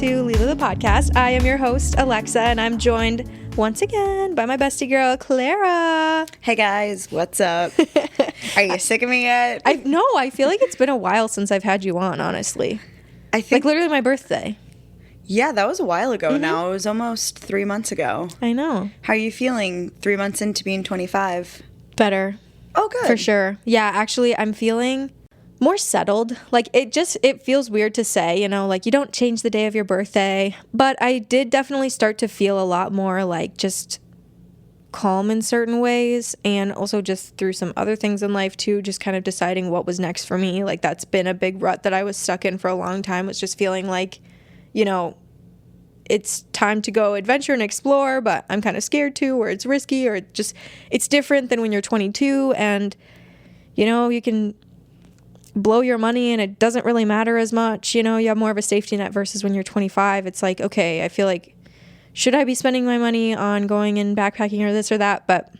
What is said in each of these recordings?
to Lila the podcast. I am your host, Alexa, and I'm joined once again by my bestie girl, Clara. Hey guys, what's up? Are you sick of me yet? I feel like it's been a while since I've had you on, honestly. I think like literally my birthday. Yeah, that was a while ago now. It was almost 3 months ago. I know. How are you feeling 3 months into being 25? Better. Oh, good. For sure. Yeah, actually, I'm feeling more settled. Like, it feels weird to say, you know, like you don't change the day of your birthday. But I did definitely start to feel a lot more like just calm in certain ways, and also just through some other things in life too, just kind of deciding what was next for me. Like, that's been a big rut that I was stuck in for a long time, was just feeling like, you know, it's time to go adventure and explore, but I'm kind of scared too, or it's risky, or it's different than when you're 22 and, you know, you can blow your money and it doesn't really matter as much. You know, you have more of a safety net versus when you're 25. It's like, okay, I feel like, should I be spending my money on going and backpacking or this or that? But,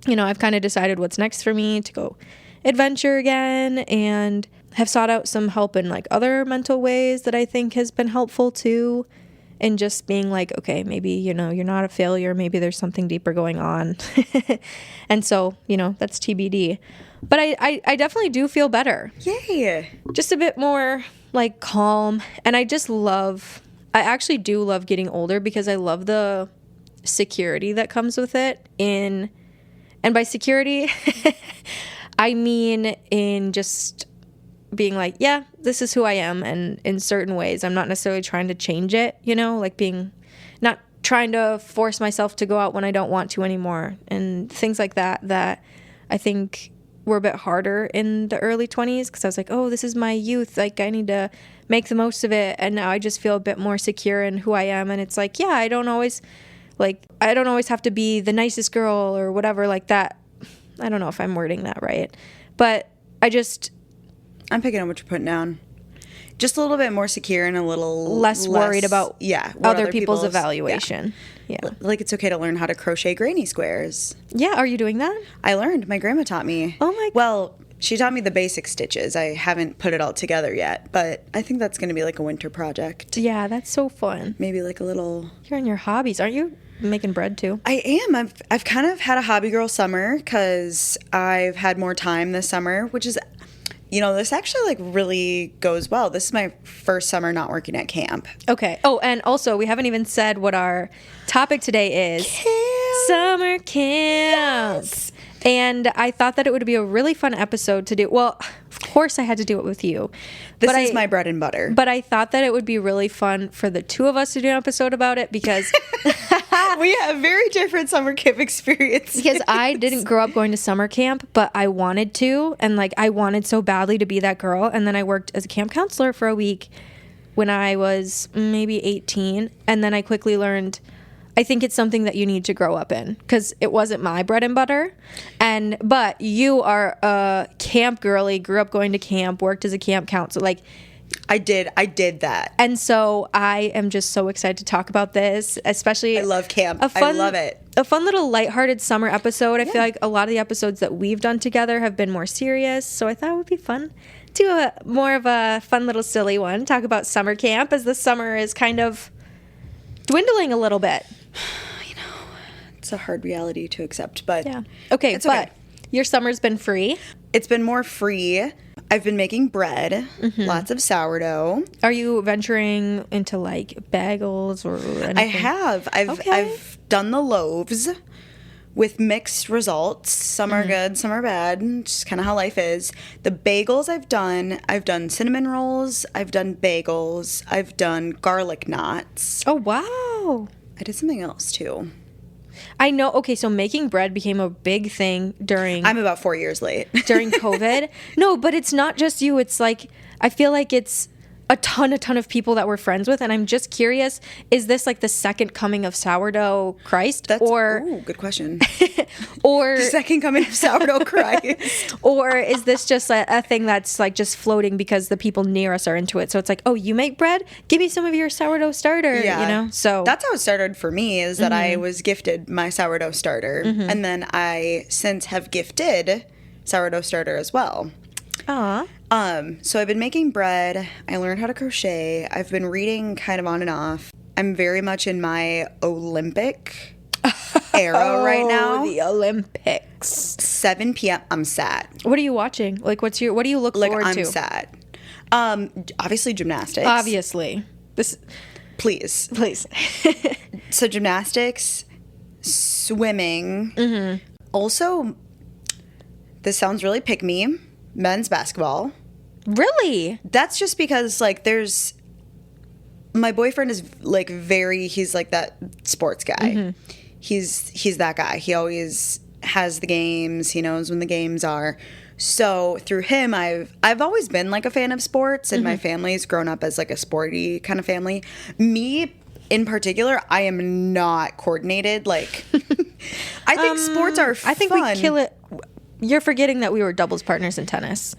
you know, I've kind of decided what's next for me, to go adventure again, and have sought out some help in like other mental ways that I think has been helpful too. And just being like, okay, maybe, you know, you're not a failure. Maybe there's something deeper going on. And so, you know, that's TBD. But I definitely do feel better. Yay. Just a bit more like calm. And I actually do love getting older, because I love the security that comes with it. And by security, I mean in just being like, yeah, this is who I am, and in certain ways I'm not necessarily trying to change it, you know, like not trying to force myself to go out when I don't want to anymore, and things like that I think were a bit harder in the early 20s, because I was like, oh, this is my youth, like I need to make the most of it. And now I just feel a bit more secure in who I am, and it's like, yeah, I don't always have to be the nicest girl or whatever like that. I don't know if I'm wording that right, but I'm picking up what you're putting down. Just a little bit more secure and a little less worried about other people's evaluation. Yeah. Like, it's okay to learn how to crochet granny squares. Yeah, are you doing that? I learned. My grandma taught me. Oh my God. Well, she taught me the basic stitches. I haven't put it all together yet, but I think that's going to be like a winter project. Yeah, that's so fun. Maybe like a little... You're in your hobbies. Aren't you making bread too? I am. I've kind of had a hobby girl summer, because I've had more time this summer, which is... You know, this actually, like, really goes well. This is my first summer not working at camp. Okay. Oh, and also, we haven't even said what our topic today is. Camp. Summer camp. Yes. And I thought that it would be a really fun episode to do. Well, of course I had to do it with you. This is my bread and butter. But I thought that it would be really fun for the two of us to do an episode about it, because... We have very different summer camp experiences. Because I didn't grow up going to summer camp, but I wanted to. And, like, I wanted so badly to be that girl. And then I worked as a camp counselor for a week when I was maybe 18. And then I quickly learned... I think it's something that you need to grow up in, because it wasn't my bread and butter. But you are a camp girly, grew up going to camp, worked as a camp counselor. Like, I did that. And so I am just so excited to talk about this, especially... I love camp. I love it. A fun little lighthearted summer episode. I feel like a lot of the episodes that we've done together have been more serious, so I thought it would be fun to do more of a fun little silly one. Talk about summer camp, as the summer is kind of dwindling a little bit. You know, it's a hard reality to accept, but... Yeah. Okay, but your summer's been free. It's been more free. I've been making bread, lots of sourdough. Are you venturing into, like, bagels or anything? I have. I've done the loaves with mixed results. Some are good, some are bad. Just kind of how life is. The bagels I've done cinnamon rolls, I've done bagels, I've done garlic knots. Oh, wow. I did something else, too. I know. Okay, so making bread became a big thing during... I'm about 4 years late. During COVID. No, but it's not just you. It's like, I feel like it's a ton of people that we're friends with, and I'm just curious, is this like the second coming of sourdough Christ? Ooh, good question. Or... The second coming of sourdough Christ. Or is this just a thing that's like just floating because the people near us are into it? So it's like, oh, you make bread? Give me some of your sourdough starter, you know? So that's how it started for me, is that I was gifted my sourdough starter, and then I since have gifted sourdough starter as well. Aw. So I've been making bread. I learned how to crochet. I've been reading kind of on and off. I'm very much in my Olympic era right now. The Olympics. 7 p.m. I'm sad. What are you watching? Like, what do you look forward to? I'm sad. Obviously gymnastics. Obviously. Please. So gymnastics, swimming. Mm-hmm. Also, this sounds really pick me, men's basketball. Really? That's just because, like, my boyfriend is, like, he's, like, that sports guy. Mm-hmm. He's that guy. He always has the games. He knows when the games are. So through him, I've always been, like, a fan of sports, and my family's grown up as, like, a sporty kind of family. Me, in particular, I am not coordinated. Like, I think sports are fun. I think we kill it. You're forgetting that we were doubles partners in tennis.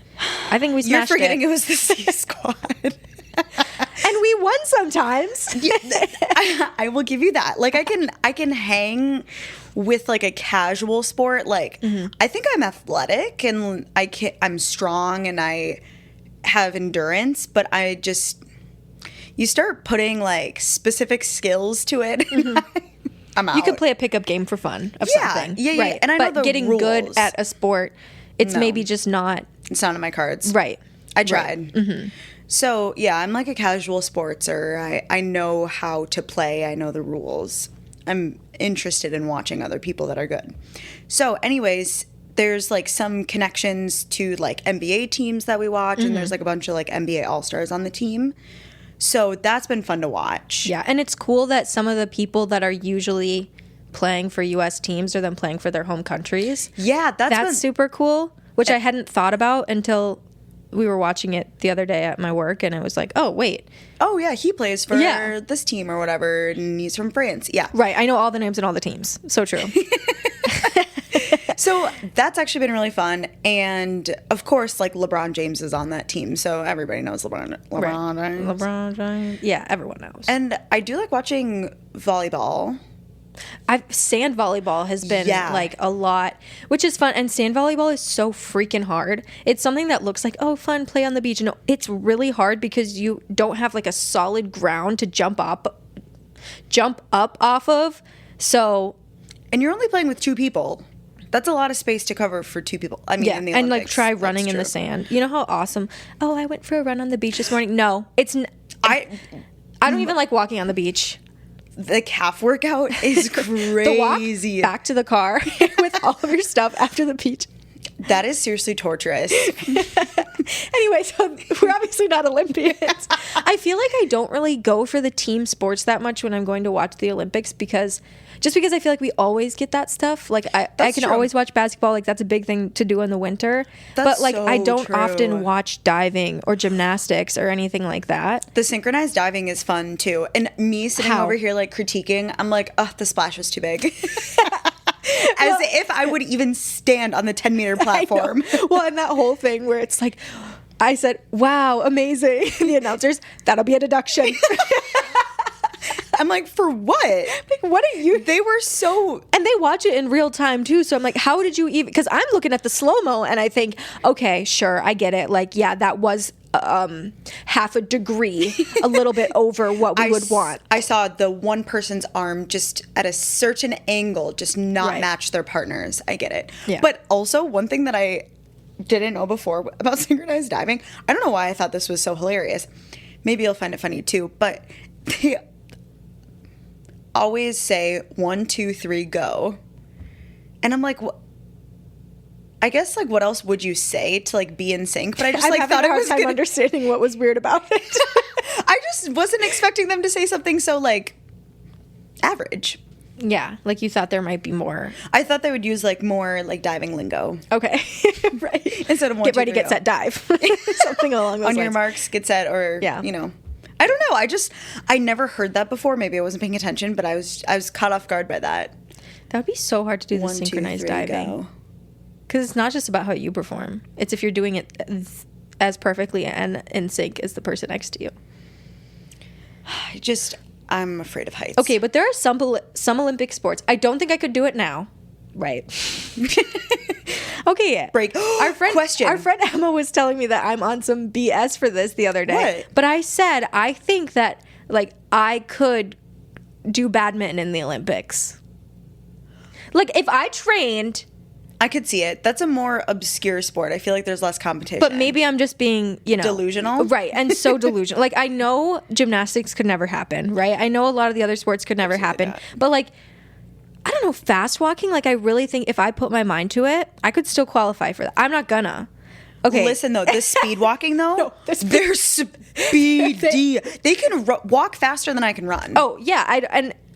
I think we smashed You're forgetting it was the C squad. And we won sometimes. Yeah, I will give you that. Like, I can hang with, like, a casual sport. Like, I think I'm athletic and I'm strong and I have endurance, but you start putting, like, specific skills to it. I'm out. You could play a pickup game for fun of something. Yeah. Right. And I know but the getting rules. good at a sport, it's maybe just not. It's not in my cards. Right. I tried. Right. So, yeah, I'm like a casual sportser. I know how to play. I know the rules. I'm interested in watching other people that are good. So, anyways, there's, like, some connections to, like, NBA teams that we watch, and there's, like, a bunch of, like, NBA All-Stars on the team. So that's been fun to watch. Yeah, and it's cool that some of the people that are usually playing for U.S. teams are then playing for their home countries. Yeah, that's super cool, which I hadn't thought about until we were watching it the other day at my work, and it was like, oh, wait. Oh, yeah, he plays for this team or whatever, and he's from France. Yeah. Right, I know all the names and all the teams. So true. So that's actually been really fun. And, of course, like, LeBron James is on that team, so everybody knows LeBron James. LeBron James. Yeah, everyone knows. And I do like watching volleyball. Sand volleyball has been like a lot, which is fun. And sand volleyball is so freaking hard. It's something that looks like, oh, fun, play on the beach. No, it's really hard because you don't have, like, a solid ground to jump up off of. So, and you're only playing with 2 people. That's a lot of space to cover for 2 people. I mean, in the Olympics, and, like, try running in the sand. You know how awesome? Oh, I went for a run on the beach this morning. No, I don't even like walking on the beach. The calf workout is crazy. The walk back to the car with all of your stuff after the beach. That is seriously torturous. Anyway, so we're obviously not Olympians. I feel like I don't really go for the team sports that much when I'm going to watch the Olympics because I feel like we always get that stuff. Like I can always watch basketball. Like that's a big thing to do in the winter. But like I don't often watch diving or gymnastics or anything like that. The synchronized diving is fun too. And me sitting over here like critiquing, I'm like, oh, the splash was too big. As if I would even stand on the 10-meter platform. Well, and that whole thing where it's like, I said, wow, amazing. And the announcers, that'll be a deduction. I'm like, for what? Like, what are you? They were so... And they watch it in real time, too. So I'm like, how did you even... Because I'm looking at the slow-mo, and I think, okay, sure, I get it. Like, yeah, that was half a degree, a little bit over what we would want. I saw the one person's arm just at a certain angle, just not match their partner's. I get it. Yeah. But also, one thing that I didn't know before about synchronized diving, I don't know why I thought this was so hilarious. Maybe you'll find it funny, too. But they always say 1, 2, 3, go. And I'm like, I guess, like, what else would you say to, like, be in sync? But I just, like, thought it was I'm understanding what was weird about it. I just wasn't expecting them to say something so, like, average. Yeah, like you thought there might be more. I thought they would use, like, more, like, diving lingo. Okay. Right. Instead of 1, get 2, ready, 3, get go. set, dive. Something along those lines. On your marks, get set, or, you know. I don't know. I never heard that before. Maybe I wasn't paying attention, but I was caught off guard by that. That would be so hard to do, the 1, 2, 3, synchronized diving. go. Because it's not just about how you perform. It's if you're doing it as perfectly and in sync as the person next to you. I'm afraid of heights. Okay, but there are some Olympic sports. I don't think I could do it now. Right. Okay. Break. Our friend Emma was telling me that I'm on some BS for this the other day. What? But I said I think that like I could do badminton in the Olympics. Like if I trained, I could see it. That's a more obscure sport. I feel like there's less competition. but maybe I'm just being, delusional. Right. And so delusional. Like I know gymnastics could never happen, right? I know a lot of the other sports could never happen. But like I don't know, fast walking, like I really think if I put my mind to it, I could still qualify for that. I'm not gonna. Okay. Listen though, the speed walking though, they're speedy. They can walk faster than I can run. Oh yeah,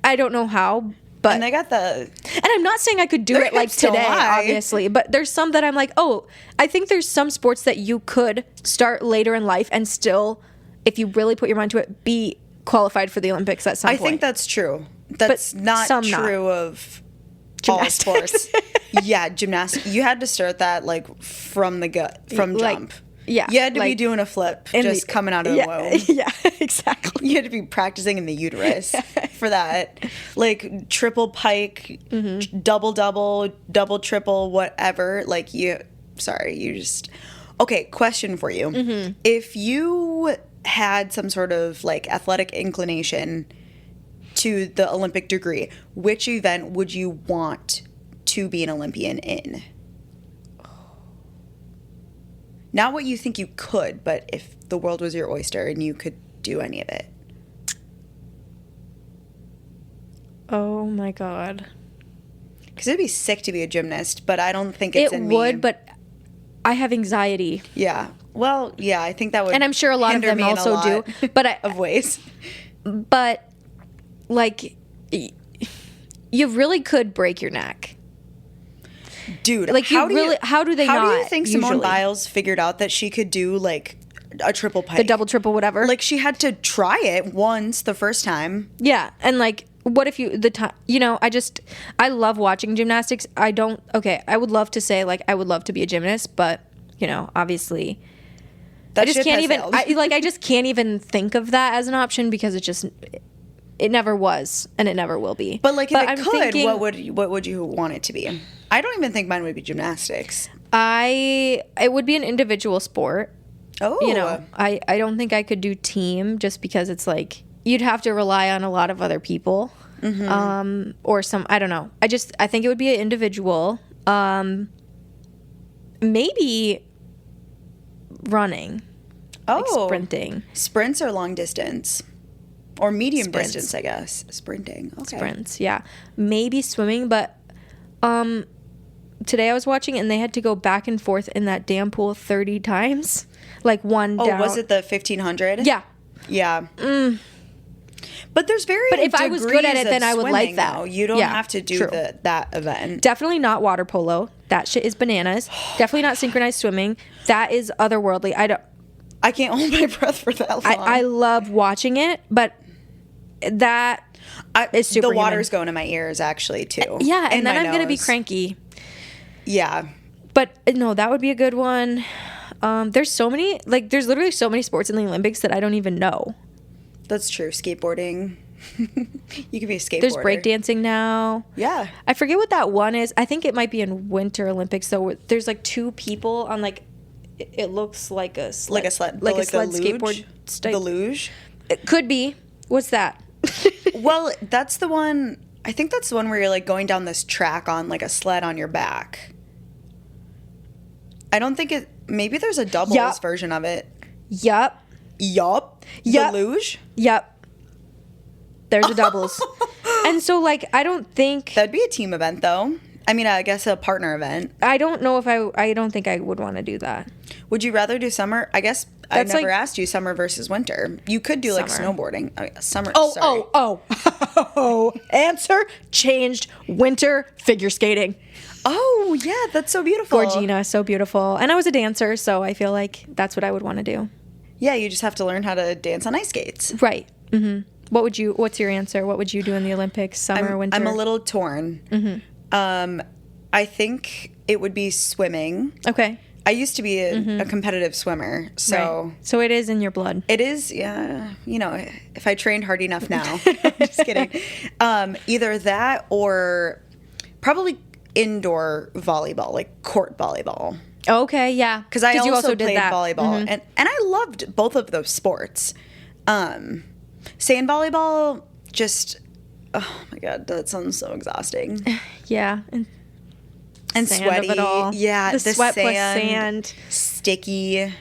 I don't know how, but and they got and I'm not saying I could do it like today, obviously, but there's some that I'm like, oh, I think there's some sports that you could start later in life and still, if you really put your mind to it, be qualified for the Olympics at some point. I think that's true. That's not true of gymnastics. All sports. Yeah, gymnastics. You had to start that like from jump. Yeah, you had to be doing a flip just coming out of the womb. Yeah, exactly. You had to be practicing in the uterus for that. Like triple pike, double, triple, whatever. Like Okay, question for you. Mm-hmm. If you had some sort of like athletic inclination to the Olympic degree, which event would you want to be an Olympian in? Not what you think you could, but if the world was your oyster and you could do any of it. Oh my God. Because it'd be sick to be a gymnast, but I don't think it's in me. It would, but I have anxiety. Yeah. Well, yeah, I think that would. And I'm sure a lot of them also do. But of ways. But like, you really could break your neck. Dude, like how do they not? How do you think Simone usually? Biles figured out that she could do like a triple pike? The double, triple, whatever. Like she had to try it once the first time. Yeah, and like, what if I love watching gymnastics. I would love to say like I would love to be a gymnast, but obviously, I just can't even. I just can't even think of that as an option because it never was and it never will be. But like, if it could, what would you want it to be? I don't even think mine would be gymnastics. It would be an individual sport. Oh. I don't think I could do team just because it's like you'd have to rely on a lot of other people. Mm-hmm. Or I don't know. I think it would be an individual. Maybe running. Oh. Like sprinting. Sprints or long distance? Or medium distance, I guess. Sprinting. Okay. Sprints, yeah. Maybe swimming, but today I was watching and they had to go back and forth in that damn pool 30 times. Like one down. Oh, was it the 1500? Yeah. Yeah. But there's But if I was good at it, then I would like that. Though. You don't have to do that event. Definitely not water polo. That shit is bananas. Definitely not synchronized swimming. That is otherworldly. I can't hold my breath for that long. I love watching it, but that is super. The water's going in my ears actually too. Yeah, and then I'm gonna be cranky. Yeah, but no, that would be a good one. There's so many, like, there's literally so many sports in the Olympics that I don't even know. That's true. Skateboarding. You could be a skateboarder. There's breakdancing now. Yeah. I forget what that one is. I think it might be in Winter Olympics. So there's like two people on like, it looks like a sled. Like a sled. Like a sled skateboard. The luge? It could be. What's that? Well, that's the one. I think that's the one where you're like going down this track on like a sled on your back. I don't think it. Maybe there's a doubles version of it. Yup. The luge? Yup. There's a doubles. And so, like, I don't think... That'd be a team event, though. I mean, I guess a partner event. I don't know if I don't think I would want to do that. Would you rather do summer? I guess I never asked you summer versus winter. You could do, like, snowboarding. Summer, sorry. Oh. Answer changed. Winter figure skating. Oh, yeah, that's so beautiful. Gorgina, so beautiful. And I was a dancer, so I feel like that's what I would want to do. Yeah, you just have to learn how to dance on ice skates. Right. Mm-hmm. What's your answer? What would you do in the Olympics, summer or winter? I'm a little torn. Mm-hmm. I think it would be swimming. Okay. I used to be a competitive swimmer, so... Right. So it is in your blood. It is, yeah. You know, if I trained hard enough now. Just kidding. Either that or probably indoor volleyball, like court volleyball. Okay, yeah. Because I you also did played that. volleyball, and I loved both of those sports. Sand volleyball, just, oh my God, that sounds so exhausting. Yeah. And Sand sweaty. of it all. Yeah, the sweat plus sand. Sticky.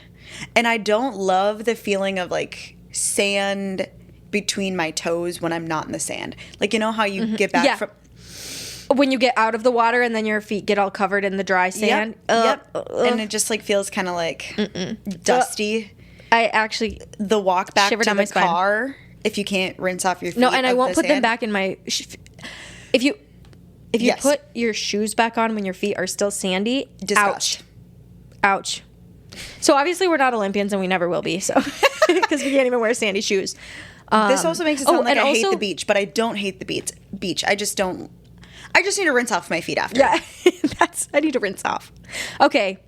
And I don't love the feeling of like sand between my toes when I'm not in the sand. Like, you know how you get back from... When you get out of the water and then your feet get all covered in the dry sand. Yep. And it just like feels kind of like dusty. I actually the walk back to down the my spine. car if you can't rinse off your feet. No, and I won't put them sand. back in my... If you Yes. put your shoes back on when your feet are still sandy, Disgust. ouch. So obviously we're not Olympians and we never will be, so because we can't even wear sandy shoes. This also makes it sound like I hate also- the beach, but I don't hate the beach. I just don't. I just need to rinse off my feet after. Yeah, I need to rinse off. Okay.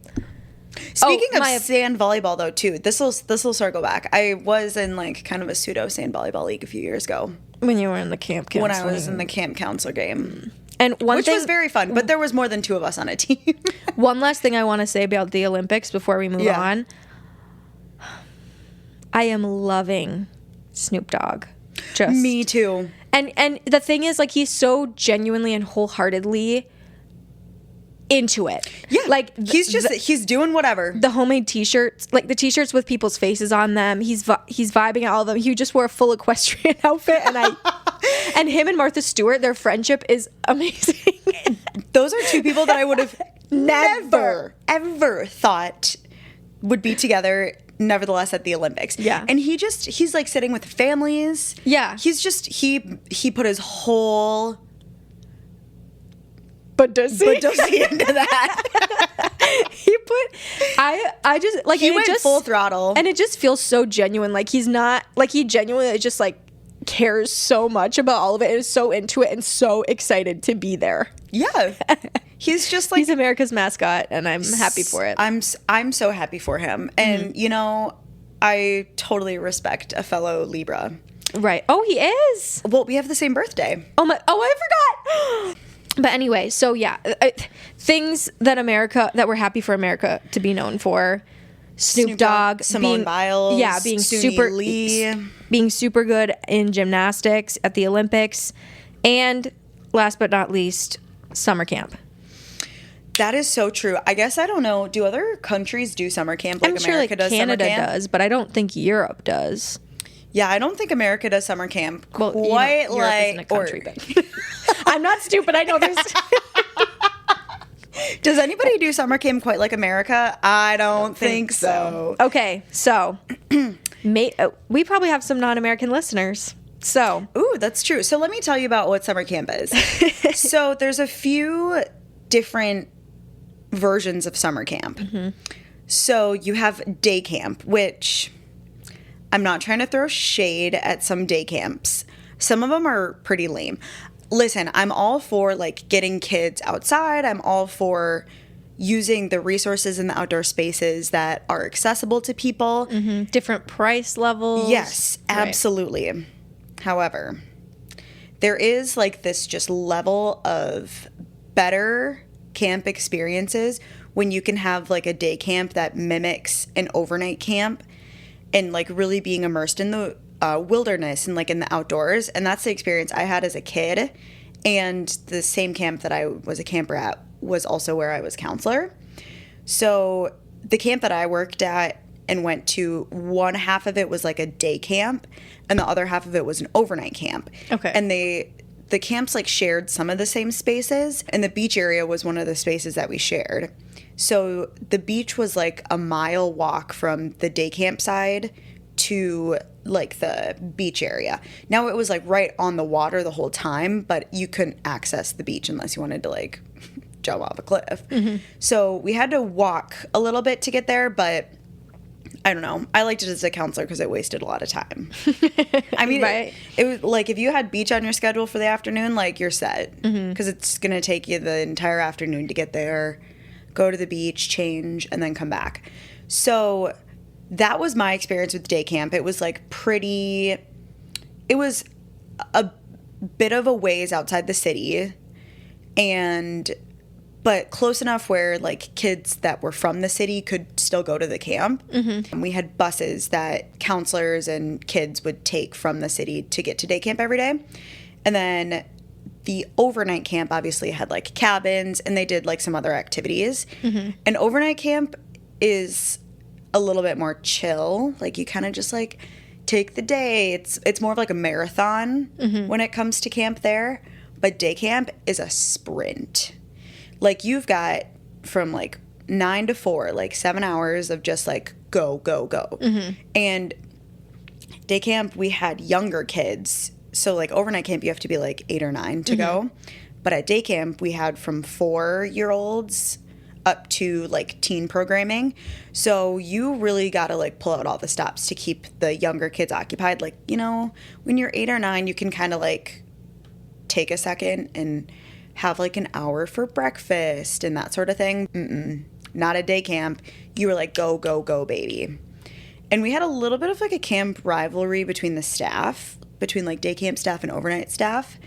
Speaking of sand volleyball, though, too, this will circle back. I was in like kind of a pseudo sand volleyball league a few years ago When you were in the camp counseling. when I was in the camp counselor game, and which was very fun. But there was more than 2 of us on a team. One last thing I want to say about the Olympics before we move on. I am loving Snoop Dogg. Just Me too. And the thing is, like, he's so genuinely and wholeheartedly into it. Yeah, like he's doing whatever. The homemade T-shirts, like the T-shirts with people's faces on them. He's vibing at all of them. He just wore a full equestrian outfit, and him and Martha Stewart, their friendship is amazing. Those are 2 people that I would have never ever thought would be together. Nevertheless, at the Olympics. Yeah. And he's like sitting with families. Yeah. He's just, he put his whole... But does he into that? he put... I just... like He and it went just, full throttle. And it just feels so genuine. Like, he's not... Like, he genuinely just, like, cares so much about all of it and is so into it and so excited to be there. Yeah. He's just like... He's America's mascot, and I'm happy for it. I'm so happy for him. And, you know, I totally respect a fellow Libra. Right. Oh, he is. Well, we have the same birthday. Oh, I forgot. But anyway, so yeah, things that we're happy for America to be known for. Snoop Dogg, Simone Biles, being Suni Lee. being super good in gymnastics at the Olympics, and last but not least, summer camp. That is so true. I guess I don't know. Do other countries do summer camp like I'm sure America does Canada summer camp? does, but I don't think Europe does. Yeah, I don't think America does summer camp Well, quite Europe isn't a country, but I'm not stupid. I know there's. Does anybody do summer camp quite like America? I don't think so. Okay, so we probably have some non-American listeners. So, Ooh, that's true. So let me tell you about what summer camp is. So there's a few different versions of summer camp. Mm-hmm. So you have day camp, which I'm not trying to throw shade at some day camps. Some of them are pretty lame. Listen, I'm all for like getting kids outside. I'm all for using the resources in the outdoor spaces that are accessible to people. Mm-hmm. Different price levels. Yes, absolutely. Right. However, there is like this just level of better camp experiences when you can have like a day camp that mimics an overnight camp and like really being immersed in the wilderness and like in the outdoors. And that's the experience I had as a kid. And the same camp that I was a camper at was also where I was counselor. So the camp that I worked at and went to, one half of it was like a day camp and the other half of it was an overnight camp. Okay. And the camps like shared some of the same spaces, and the beach area was one of the spaces that we shared. So the beach was like a mile walk from the day camp side to like the beach area. Now it was like right on the water the whole time, but you couldn't access the beach unless you wanted to like jump off a cliff. Mm-hmm. So we had to walk a little bit to get there, but I don't know. I liked it as a counselor because it wasted a lot of time. I mean, right. it was like if you had beach on your schedule for the afternoon, like you're set because it's going to take you the entire afternoon to get there, go to the beach, change, and then come back. So that was my experience with day camp. It was like it was a bit of a ways outside the city, but close enough where like kids that were from the city could still go to the camp. And we had buses that counselors and kids would take from the city to get to day camp every day. And then the overnight camp obviously had like cabins, and they did like some other activities. And overnight camp is a little bit more chill. Like you kind of just like take the day. It's more of like a marathon when it comes to camp there. But day camp is a sprint. Like you've got from like 9 to 4, like 7 hours of just like go, go, go. And day camp, we had younger kids. So like overnight camp, you have to be like 8 or 9 to go. But at day camp, we had from 4-year-olds up to like teen programming. So you really got to like pull out all the stops to keep the younger kids occupied. Like, you know, when you're 8 or 9, you can kind of like take a second and have like an hour for breakfast and that sort of thing. Not a day camp. You were like, go, go, go, baby. And we had a little bit of like a camp rivalry between the staff, between like day camp staff and overnight staff,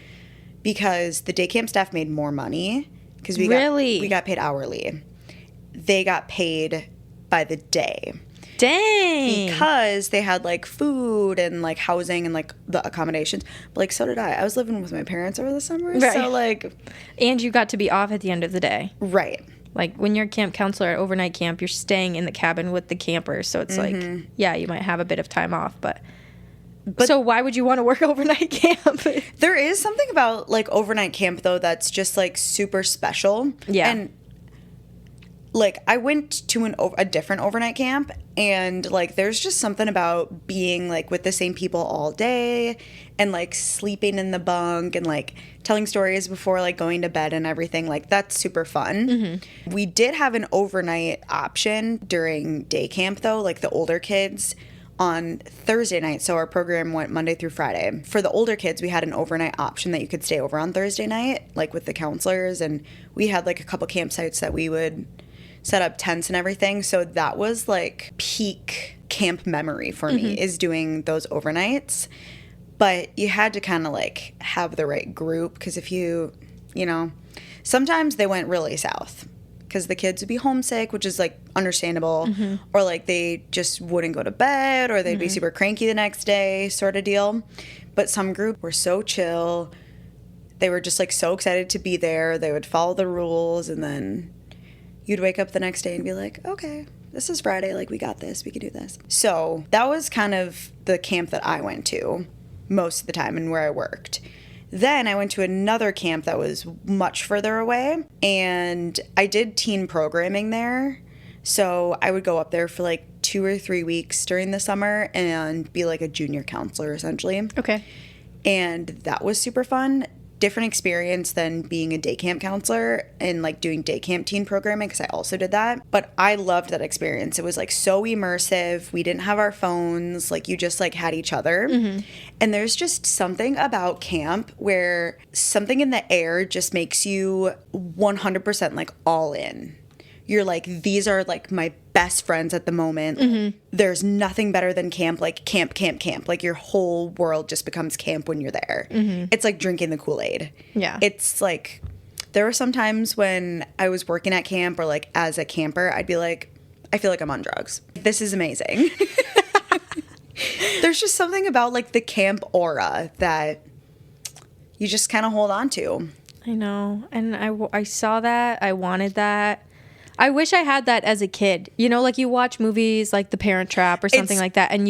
because the day camp staff made more money because we got paid hourly. They got paid by the day. Dang. Because they had like food and like housing and like the accommodations. But like so did I. I was living with my parents over the summer. Right. So like. And you got to be off at the end of the day. Right. Like when you're a camp counselor at overnight camp, you're staying in the cabin with the campers. So it's like, yeah, you might have a bit of time off. But so why would you want to work overnight camp? There is something about like overnight camp though that's just like super special. Yeah. And like I went to a different overnight camp, and like there's just something about being like with the same people all day and like sleeping in the bunk and like telling stories before like going to bed and everything. Like that's super fun. We did have an overnight option during day camp though, like the older kids on Thursday night. So our program went Monday through Friday. For the older kids, we had an overnight option that you could stay over on Thursday night, like with the counselors, and we had like a couple campsites that we would set up tents and everything. So that was like peak camp memory for me, is doing those overnights. But you had to kind of like have the right group, because if you know, sometimes they went really south because the kids would be homesick, which is like understandable, or like they just wouldn't go to bed, or they'd be super cranky the next day sort of deal. But some group were so chill. They were just like so excited to be there. They would follow the rules, and then you'd wake up the next day and be like, okay, this is Friday. Like, we got this. We can do this. So that was kind of the camp that I went to most of the time and where I worked. Then I went to another camp that was much further away, and I did teen programming there. So I would go up there for like 2 or 3 weeks during the summer and be like a junior counselor, essentially. Okay. And that was super fun. Different experience than being a day camp counselor and like doing day camp teen programming, because I also did that. But I loved that experience. It was like so immersive. We didn't have our phones. Like you just like had each other. And there's just something about camp where something in the air just makes you 100% like all in. You're like, these are like my best friends at the moment. There's nothing better than camp, like camp, camp, camp. Like your whole world just becomes camp when you're there. It's like drinking the Kool-Aid. Yeah. It's like, there were some times when I was working at camp or like as a camper, I'd be like, I feel like I'm on drugs. This is amazing. There's just something about like the camp aura that you just kind of hold on to. I know. And I saw that. I wanted that. I wish I had that as a kid. You know, like you watch movies like The Parent Trap or something like that, and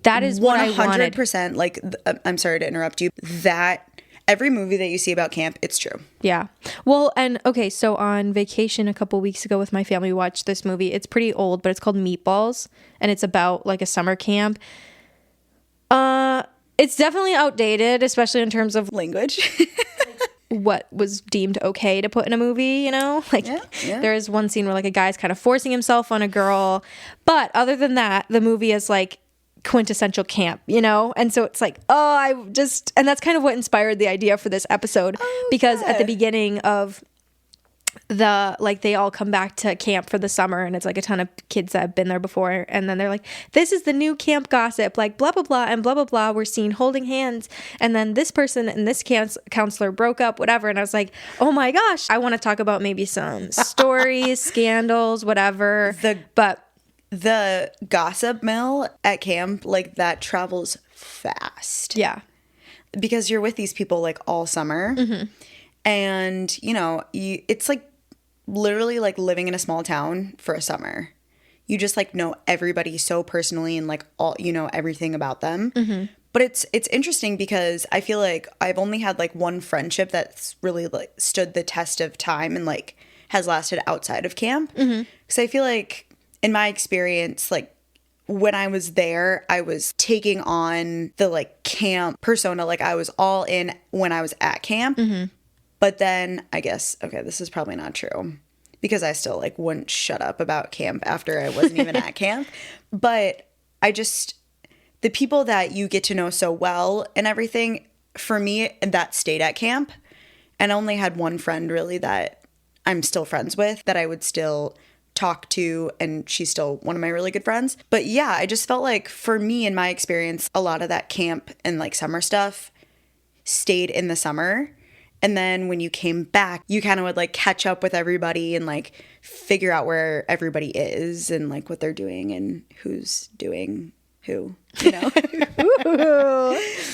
that is what I wanted. 100%. Like, I'm sorry to interrupt you. That every movie that you see about camp, it's true. Yeah. Well, and okay, so on vacation a couple weeks ago with my family, we watched this movie. It's pretty old, but it's called Meatballs, and it's about like a summer camp. It's definitely outdated, especially in terms of language. What was deemed okay to put in a movie, you know? Like there is one scene where like a guy's kind of forcing himself on a girl. But other than that, the movie is like quintessential camp, you know? And so it's like, and that's kind of what inspired the idea for this episode. Because at the beginning of they all come back to camp for the summer, and it's like a ton of kids that have been there before, and then they're like, this is the new camp gossip, like blah blah blah and blah blah blah, we're seen holding hands, and then this person and this counselor broke up, whatever. And I was like, oh my gosh, I want to talk about maybe some stories, scandals, whatever. The gossip mill at camp, like, that travels fast. Yeah, because you're with these people like all summer. And it's like literally like living in a small town for a summer. You just like know everybody so personally, and like all, everything about them. But it's interesting because I feel like I've only had like one friendship that's really like stood the test of time and like has lasted outside of camp. Because I feel like in my experience, like when I was there, I was taking on the like camp persona. Like I was all in when I was at camp. But then I guess, okay, this is probably not true because I still like wouldn't shut up about camp after I wasn't even at camp. But the people that you get to know so well and everything, for me, that stayed at camp. And I only had one friend really that I'm still friends with, that I would still talk to, and she's still one of my really good friends. But yeah, I just felt like for me, in my experience, a lot of that camp and like summer stuff stayed in the summer. And then when you came back, you kind of would like catch up with everybody and like figure out where everybody is and like what they're doing and who's doing who, But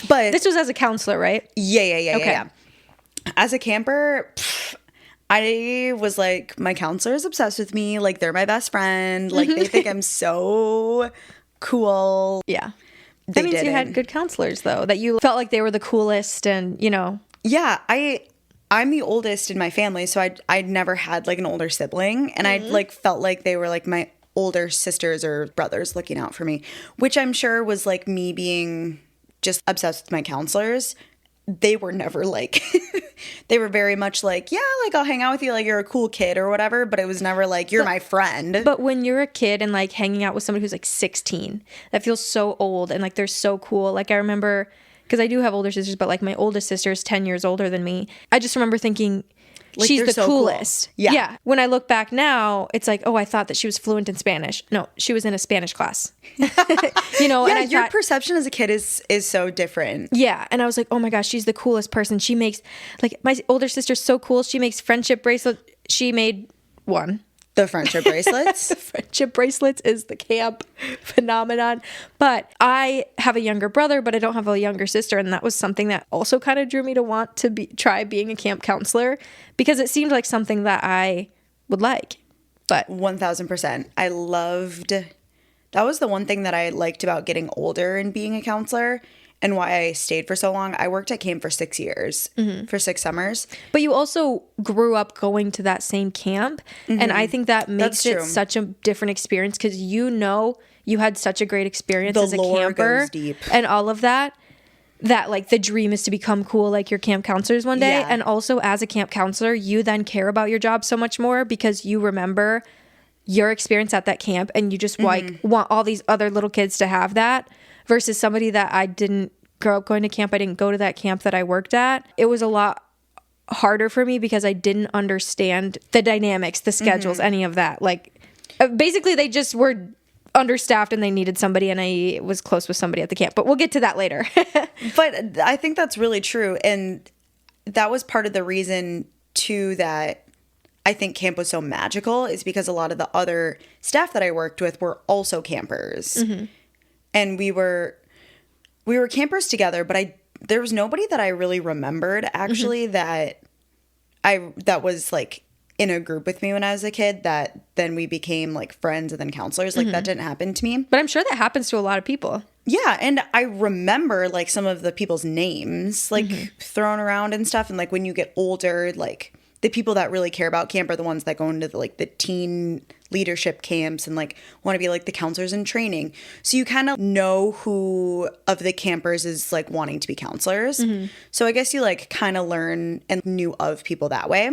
this was as a counselor, right? Yeah. As a camper, I was like, my counselor is obsessed with me. Like, they're my best friend. Like, they think I'm so cool. Yeah. That means you had good counselors, though, that you felt like they were the coolest and, Yeah, I'm the oldest in my family, so I'd never had like an older sibling, and I like felt like they were like my older sisters or brothers looking out for me, which I'm sure was like me being just obsessed with my counselors. They were never like, they were very much like, yeah, like I'll hang out with you, like you're a cool kid or whatever, but it was never like, you're my friend. But when you're a kid and like hanging out with somebody who's like 16, that feels so old and like they're so cool. Like I remember, because I do have older sisters, but like my oldest sister is 10 years older than me. I just remember thinking, like, she's the so coolest. Cool. Yeah. When I look back now, it's like, oh, I thought that she was fluent in Spanish. No, she was in a Spanish class. Yeah, and your perception as a kid is so different. Yeah. And I was like, oh my gosh, she's the coolest person. She makes, like, my older sister's so cool. She makes friendship bracelets. She made one. The friendship bracelets? The friendship bracelets is the camp phenomenon. But I have a younger brother, but I don't have a younger sister. And that was something that also kind of drew me to want to try being a camp counselor, because it seemed like something that I would like. But 1000%. That was the one thing that I liked about getting older and being a counselor, and why I stayed for so long. I worked at camp for 6 years, for 6 summers. But you also grew up going to that same camp. And I think that makes it such a different experience, because you had such a great experience as a camper. Goes deep. And all of that like the dream is to become cool like your camp counselors one day. Yeah. And also as a camp counselor, you then care about your job so much more, because you remember your experience at that camp and you just like want all these other little kids to have that. Versus somebody that I didn't grow up going to camp. I didn't go to that camp that I worked at. It was a lot harder for me because I didn't understand the dynamics, the schedules, any of that. Like, basically, they just were understaffed and they needed somebody, and I was close with somebody at the camp. But we'll get to that later. But I think that's really true. And that was part of the reason, too, that I think camp was so magical, is because a lot of the other staff that I worked with were also campers. And we were campers together, but there was nobody that I really remembered actually that was like in a group with me when I was a kid, that then we became like friends and then counselors. Like that didn't happen to me. But I'm sure that happens to a lot of people. Yeah, and I remember like some of the people's names like thrown around and stuff. And like when you get older, like the people that really care about camp are the ones that go into the teen leadership camps and like want to be like the counselors in training. So you kind of know who of the campers is like wanting to be counselors. So I guess you like kind of learn and knew of people that way.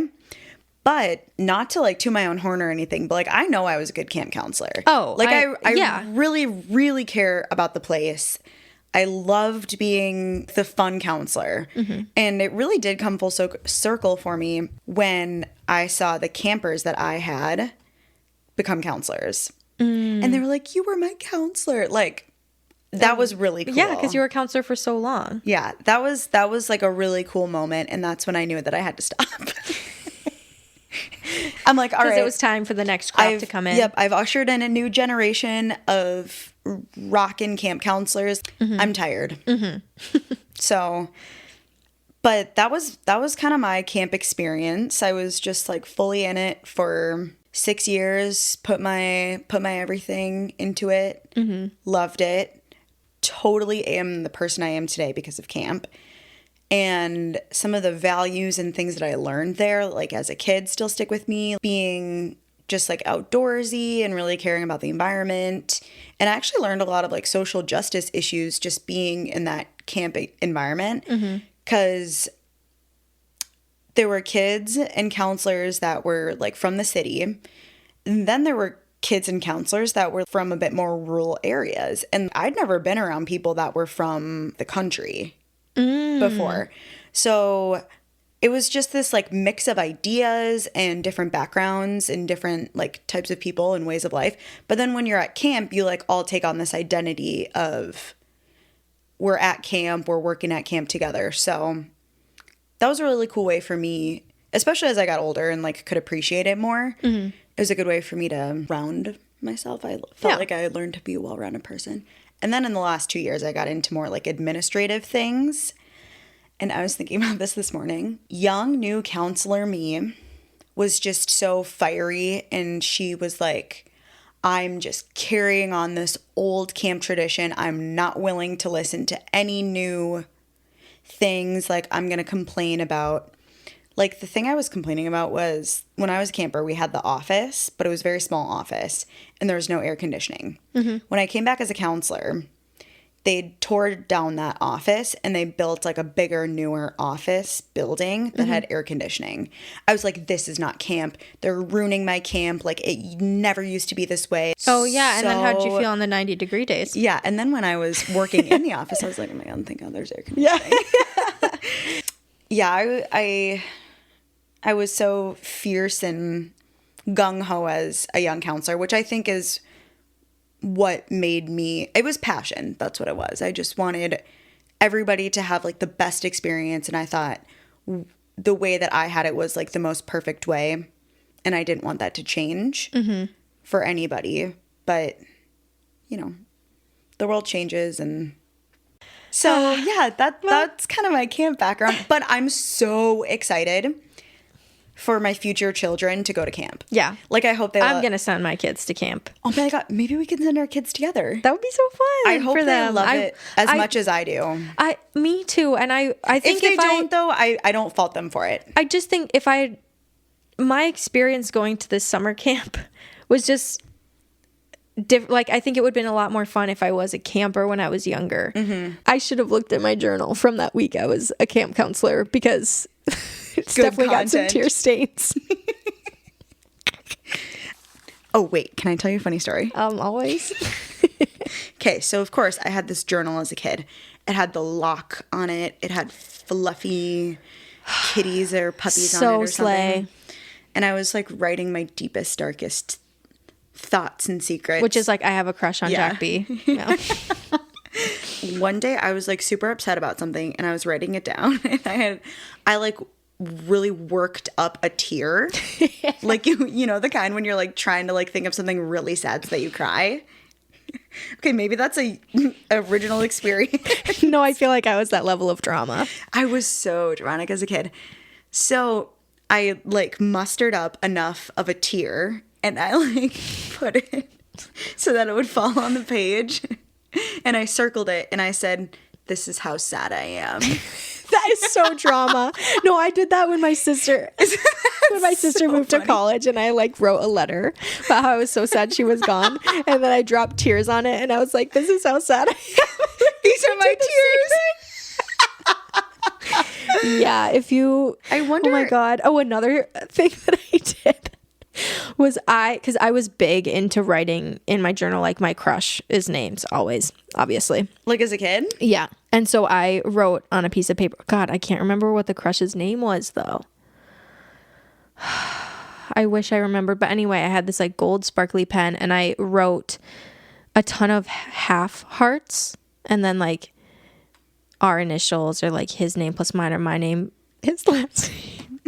But not to like toot my own horn or anything, but like I know I was a good camp counselor. Oh, like I really, really care about the place. I loved being the fun counselor. And it really did come full circle for me when I saw the campers that I had become counselors. And they were like, you were my counselor. Like, that was really cool. Yeah, because you were a counselor for so long. Yeah, that was like a really cool moment. And that's when I knew that I had to stop. I'm like, all right. Because it was time for the next crop to come in. Yep, I've ushered in a new generation of rockin' camp counselors. I'm tired. So, but that was kind of my camp experience. I was just like fully in it for 6 years, put my everything into it, loved it, totally am the person I am today because of camp. And some of the values and things that I learned there, like as a kid, still stick with me. Being just like outdoorsy and really caring about the environment. And I actually learned a lot of like social justice issues just being in that camp environment. Because there were kids and counselors that were like from the city. And then there were kids and counselors that were from a bit more rural areas. And I'd never been around people that were from the country before. So it was just this like mix of ideas and different backgrounds and different like types of people and ways of life. But then when you're at camp, you like all take on this identity of we're at camp, we're working at camp together. So that was a really cool way for me, especially as I got older and like could appreciate it more. It was a good way for me to round myself. I felt like I had learned to be a well-rounded person. And then in the last 2 years, I got into more like administrative things. And I was thinking about this morning. Young, new counselor me was just so fiery. And she was like, I'm just carrying on this old camp tradition. I'm not willing to listen to any new things. Like, I'm going to complain about. Like, the thing I was complaining about was when I was a camper, we had the office, but it was a very small office, and there was no air conditioning. When I came back as a counselor, they tore down that office, and they built, like, a bigger, newer office building that had air conditioning. I was like, this is not camp. They're ruining my camp. Like, it never used to be this way. Oh, yeah, and then how'd you feel on the 90-degree days? Yeah, and then when I was working in the office, I was like, oh, my God, thank God there's air conditioning. Yeah, I was so fierce and gung-ho as a young counselor, which I think is what made me, it was passion. That's what it was. I just wanted everybody to have like the best experience. And I thought the way that I had it was like the most perfect way. And I didn't want that to change for anybody. But, you know, the world changes. And so, yeah, that's kind of my camp background. But I'm so excited for my future children to go to camp. Yeah. Like, I hope I'm going to send my kids to camp. Oh my God. Maybe we can send our kids together. That would be so fun. I hope for they them. love it as much as I do. Me too. And I think if they don't, though, I don't fault them for it. I just think my experience going to this summer camp was just like, I think it would have been a lot more fun if I was a camper when I was younger. I should have looked at my journal from that week I was a camp counselor, because it's definitely got some tear stains. Oh, wait. Can I tell you a funny story? Always. Okay, so of course I had this journal as a kid. It had the lock on it. It had fluffy kitties or puppies on it or something. And I was like writing my deepest, darkest thoughts and secrets. Which is like, I have a crush on Jack B. Yeah. One day I was like super upset about something and I was writing it down, and I like really worked up a tear. Like, you know, the kind when you're like trying to like think of something really sad so that you cry. Okay, maybe that's a original experience. No, I feel like I was that level of drama. I was so dramatic as a kid. So I like mustered up enough of a tear and I like put it so that it would fall on the page. And I circled it and I said, "This is how sad I am." That is so drama. No, I did that when my sister moved to college, and I like wrote a letter about how I was so sad she was gone, and then I dropped tears on it, and I was like, "This is how sad I am." These are my tears. Yeah, I wonder. Oh my God. Oh, another thing that I did because I was big into writing in my journal, like my crush's names always, obviously. Like as a kid? Yeah. And so I wrote on a piece of paper. God, I can't remember what the crush's name was though. I wish I remembered. But anyway, I had this like gold sparkly pen and I wrote a ton of half hearts and then like our initials or like his name plus mine or my name, his last name.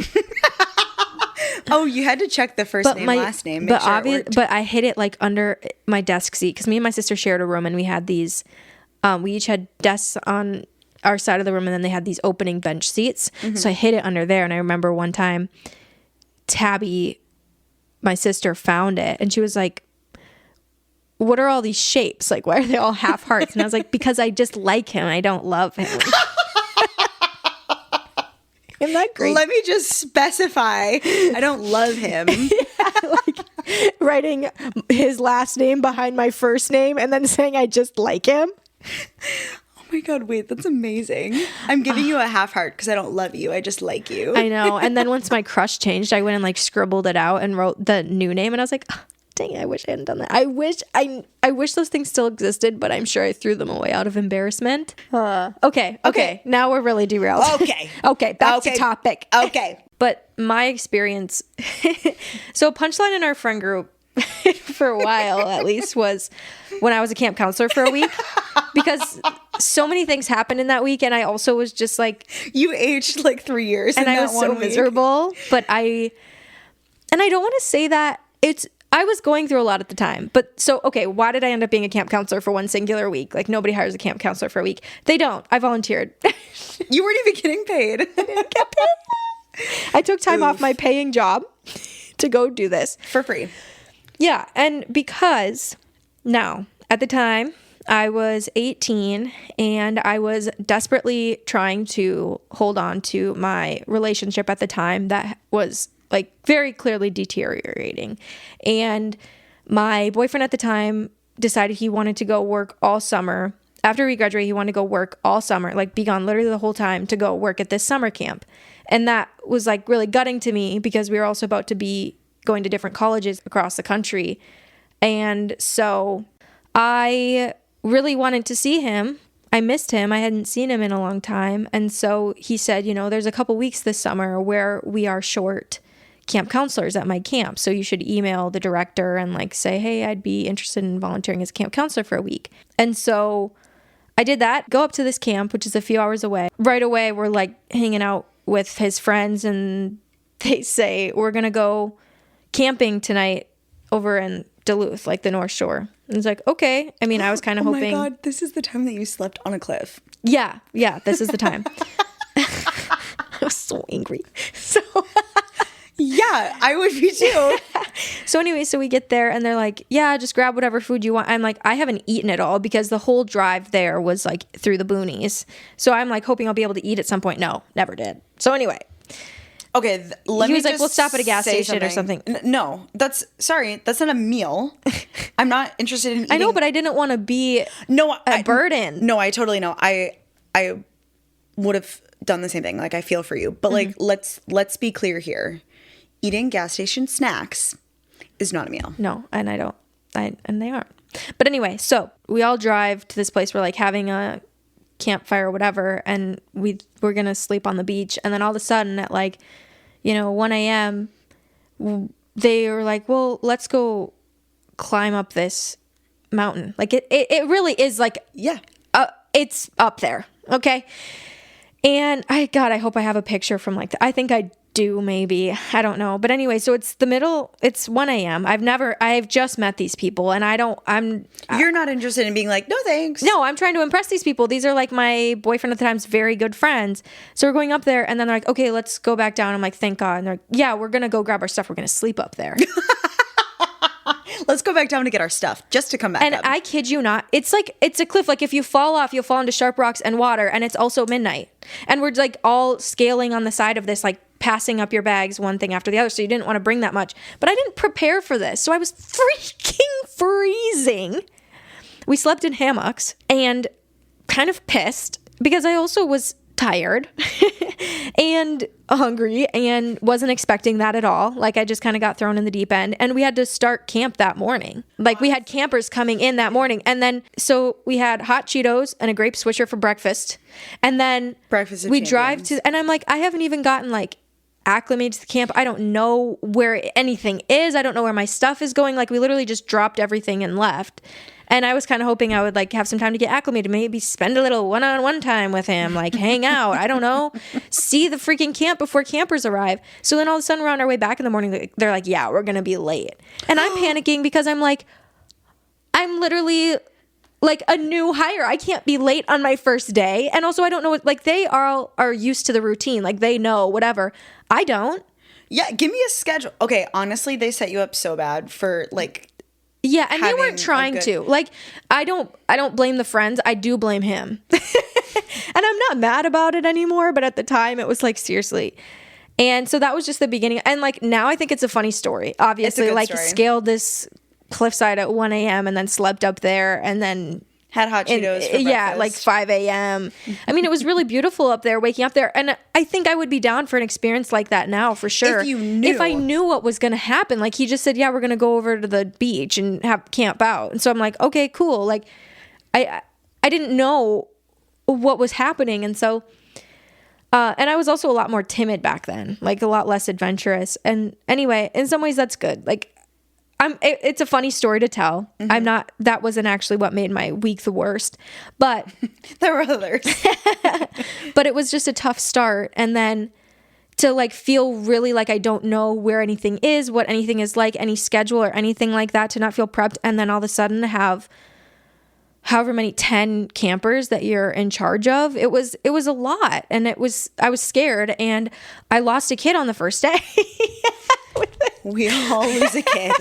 Oh, you had to check the first name, last name. Make sure it worked. But I hid it like under my desk seat because me and my sister shared a room and we had these, we each had desks on our side of the room and then they had these opening bench seats. Mm-hmm. So I hid it under there. And I remember one time Tabby, my sister, found it and she was like, what are all these shapes? Like, why are they all half hearts? And I was like, because I just like him. I don't love him. Isn't that great? Let me just specify. I don't love him. Yeah, like writing his last name behind my first name and then saying I just like him. Oh my God, wait, that's amazing. I'm giving you a half heart because I don't love you. I just like you. I know. And then once my crush changed, I went and like scribbled it out and wrote the new name. And I was like, oh, dang it, I wish I hadn't done that. I wish those things still existed, but I'm sure I threw them away out of embarrassment. Okay. Now we're really derailed. Okay. Back to topic. Okay. But my experience, so a punchline in our friend group for a while at least was when I was a camp counselor for a week because so many things happened in that week and I also was just like, you aged like 3 years and I was so miserable, but I don't want to say that I was going through a lot at the time. But so, okay, why did I end up being a camp counselor for one singular week? Like nobody hires a camp counselor for a week. They don't. I volunteered. You weren't even getting paid. I didn't get paid. I took time off my paying job to go do this. For free. Yeah. And because now, at the time, I was 18 and I was desperately trying to hold on to my relationship at the time that was like very clearly deteriorating. And my boyfriend at the time decided he wanted to go work all summer. After we graduated, he wanted to go work all summer, like be gone literally the whole time to go work at this summer camp. And that was like really gutting to me because we were also about to be going to different colleges across the country. And so I really wanted to see him. I missed him. I hadn't seen him in a long time. And so he said, there's a couple weeks this summer where we are short camp counselors at my camp. So you should email the director and like say, hey, I'd be interested in volunteering as a camp counselor for a week. And so I did that, go up to this camp, which is a few hours away. Right away, we're like hanging out with his friends and they say, we're going to go camping tonight over in Duluth, like the North Shore. And it's like, okay. I mean, I was kind of hoping. Oh my God, this is the time that you slept on a cliff. Yeah, this is the time. I was so angry. So yeah, I would be too. So anyway, so we get there and they're like, yeah, just grab whatever food you want. I'm like, I haven't eaten it all because the whole drive there was like through the boonies. So I'm like hoping I'll be able to eat at some point. No, never did. So anyway. Okay, he was like, we'll stop at a gas station or something. No, that's not a meal. I'm not interested in eating. I know, but I didn't want to be a burden. No, I totally know. I would have done the same thing. Like, I feel for you. But like, let's be clear here. Eating gas station snacks is not a meal. No, and and they aren't. But anyway, so we all drive to this place. We're like having a campfire or whatever, and we're gonna sleep on the beach. And then all of a sudden at like 1 a.m. they were like, well, let's go climb up this mountain. Like it really is like, yeah, it's up there. Okay. And I hope I have a picture from like I think I do, maybe, I don't know. But anyway, so it's 1 a.m. I've just met these people and you're not interested in being like, no thanks. No, I'm trying to impress these people. These are like my boyfriend at the time's very good friends. So we're going up there and then they're like, okay, let's go back down. I'm like, thank God. And they're like, yeah, we're going to go grab our stuff. We're going to sleep up there. Let's go back down to get our stuff just to come back up. And I kid you not, it's a cliff. Like if you fall off, you'll fall into sharp rocks and water. And it's also midnight. And we're like all scaling on the side of this, like passing up your bags one thing after the other. So you didn't want to bring that much. But I didn't prepare for this. So I was freaking freezing. We slept in hammocks and kind of pissed because I also was tired and hungry and wasn't expecting that at all. Like I just kind of got thrown in the deep end, and we had to start camp that morning. Like we had campers coming in that morning, and then so we had hot Cheetos and a grape swisher for breakfast, and then Breakfast of we champions. drive to, and I'm like, I haven't even gotten like acclimated to the camp. I don't know where anything is. I don't know where my stuff is going. Like we literally just dropped everything and left. And I was kind of hoping I would like have some time to get acclimated, maybe spend a little one-on-one time with him, like hang out. I don't know, see the freaking camp before campers arrive. So then all of a sudden we're on our way back in the morning. They're like, yeah, we're going to be late. And I'm panicking because I'm like, I'm literally like a new hire. I can't be late on my first day. And also I don't know what, like they are used to the routine. Like they know whatever. I don't. Yeah, give me a schedule. Okay, honestly, they set you up so bad for like. Yeah, and they weren't having a trying good- to. Like, I don't blame the friends. I do blame him. And I'm not mad about it anymore, but at the time it was like, seriously. And so that was just the beginning. And like now I think it's a funny story. Obviously, good like story. Scaled this cliffside at 1 a.m. and then slept up there and then Had hot Cheetos for yeah, breakfast. like 5 a.m. I mean, it was really beautiful up there, waking up there. And I think I would be down for an experience like that now for sure. If you knew. If I knew what was going to happen. Like he just said, yeah, we're going to go over to the beach and have camp out. And so I'm like, okay, cool. Like I didn't know what was happening. And so, and I was also a lot more timid back then, like a lot less adventurous. And anyway, in some ways that's good. Like, it's a funny story to tell. Mm-hmm. That wasn't actually what made my week the worst, but There were others. but it was just a tough start. And then to like feel really like I don't know where anything is, what anything is like, any schedule or anything like that, to not feel prepped. And then all of a sudden have however many 10 campers that you're in charge of. It was a lot. And I was scared, and I lost a kid on the first day. We all lose a kid.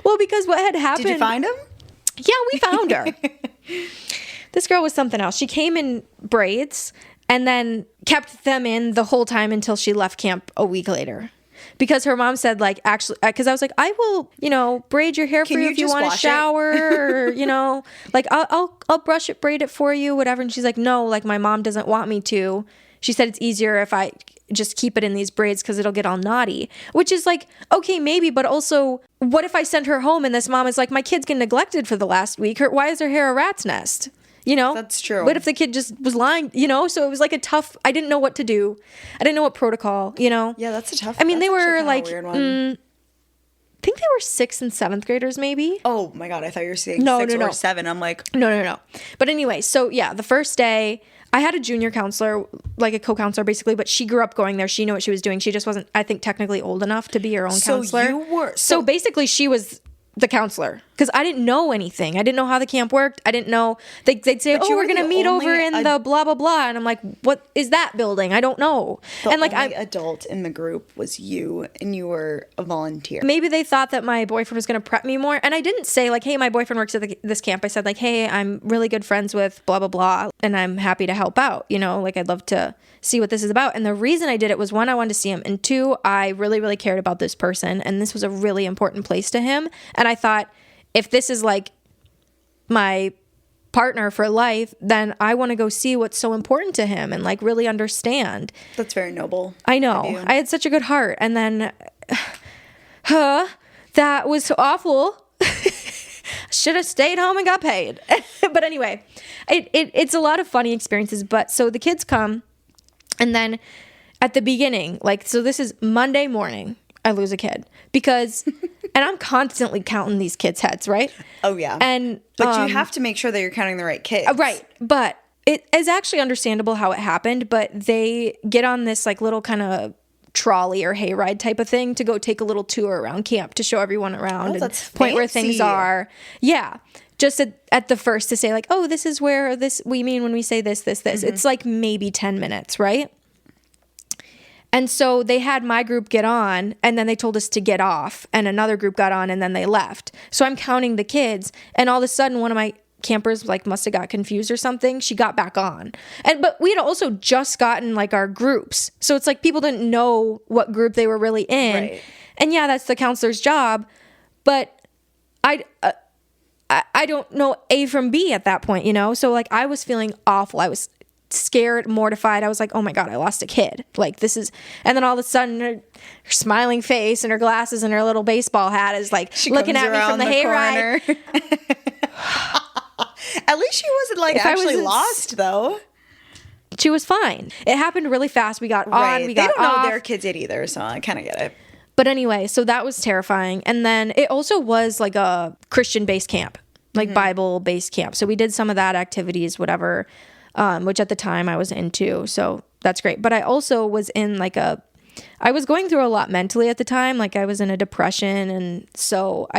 Well, because what had happened. Did you find him? Yeah, we found her. This girl was something else. She came in braids and then kept them in the whole time until she left camp a week later. Because her mom said, like, actually, because I was like, I will, braid your hair for Can you you if you just want to wash it? shower, or, like, I'll brush it, braid it for you, whatever. And she's like, no, like, my mom doesn't want me to. She said it's easier if I just keep it in these braids because it'll get all naughty, which is like, okay, maybe, but also what if I send her home and this mom is like, my kid's getting neglected for the last week. Why is her hair a rat's nest? That's true. What if the kid just was lying, So it was like I didn't know what to do. I didn't know what protocol, Yeah, that's a tough. I mean, they that's were actually like, kinda a weird one. I think they were 6th and 7th graders, maybe. Oh my god, I thought you were saying No, 6 no, or no. 7. I'm like, No. But anyway, so yeah, the first day I had a junior counselor, like a co-counselor basically, but she grew up going there. She knew what she was doing. She just wasn't, I think, technically old enough to be her own So counselor. you were- So so- basically she was the counselor because I didn't know anything. I didn't know how the camp worked. I didn't know. They'd say, But oh, you we're were going to the meet over only in the blah, blah, blah. And I'm like, what is that building? I don't know. the And like, only adult in the group was you, and you were a volunteer. maybe they thought that my boyfriend was going to prep me more. And I didn't say like, hey, my boyfriend works at this camp. I said like, hey, I'm really good friends with blah, blah, blah. And I'm happy to help out, like I'd love to see what this is about. And the reason I did it was, one, I wanted to see him. And 2, I really, really cared about this person. And this was a really important place to him. And I thought, if this is like my partner for life, then I want to go see what's so important to him and like really understand. That's very noble. I know. of you. I had such a good heart. And then, that was awful. Should have stayed home and got paid. But anyway, it's a lot of funny experiences. But so the kids come, and then at the beginning, like, so this is Monday morning, I lose a kid because, and I'm constantly counting these kids' heads, right? Oh yeah. But you have to make sure that you're counting the right kids. Right. But it is actually understandable how it happened, but they get on this like little kind of trolley or hayride type of thing to go take a little tour around camp to show everyone around and that's point where things fancy. are. Yeah. Just at the first to say like, oh, this is where we mean when we say this. Mm-hmm. It's like maybe 10 minutes, right? And so they had my group get on, and then they told us to get off, and another group got on, and then they left. So I'm counting the kids, and all of a sudden one of my campers like must have got confused or something. She got back on. But we had also just gotten like our groups. So it's like people didn't know what group they were really in. Right. And yeah, that's the counselor's job, but I don't know A from B at that point, So like I was feeling awful. I was scared, mortified. I was like, oh my God, I lost a kid. Like this is, and then all of a sudden her smiling face and her glasses and her little baseball hat is like looking at me from the hayride. At least she wasn't like actually lost though. She was fine. It happened really fast. We got on, we got off. They don't know their kids did either, so I kind of get it. But anyway, so that was terrifying. And then it also was like a Christian-based camp, like Bible-based camp. So we did some of that activities, whatever, which at the time I was into. So that's great. But I also was in I was going through a lot mentally at the time. Like I was in a depression. And so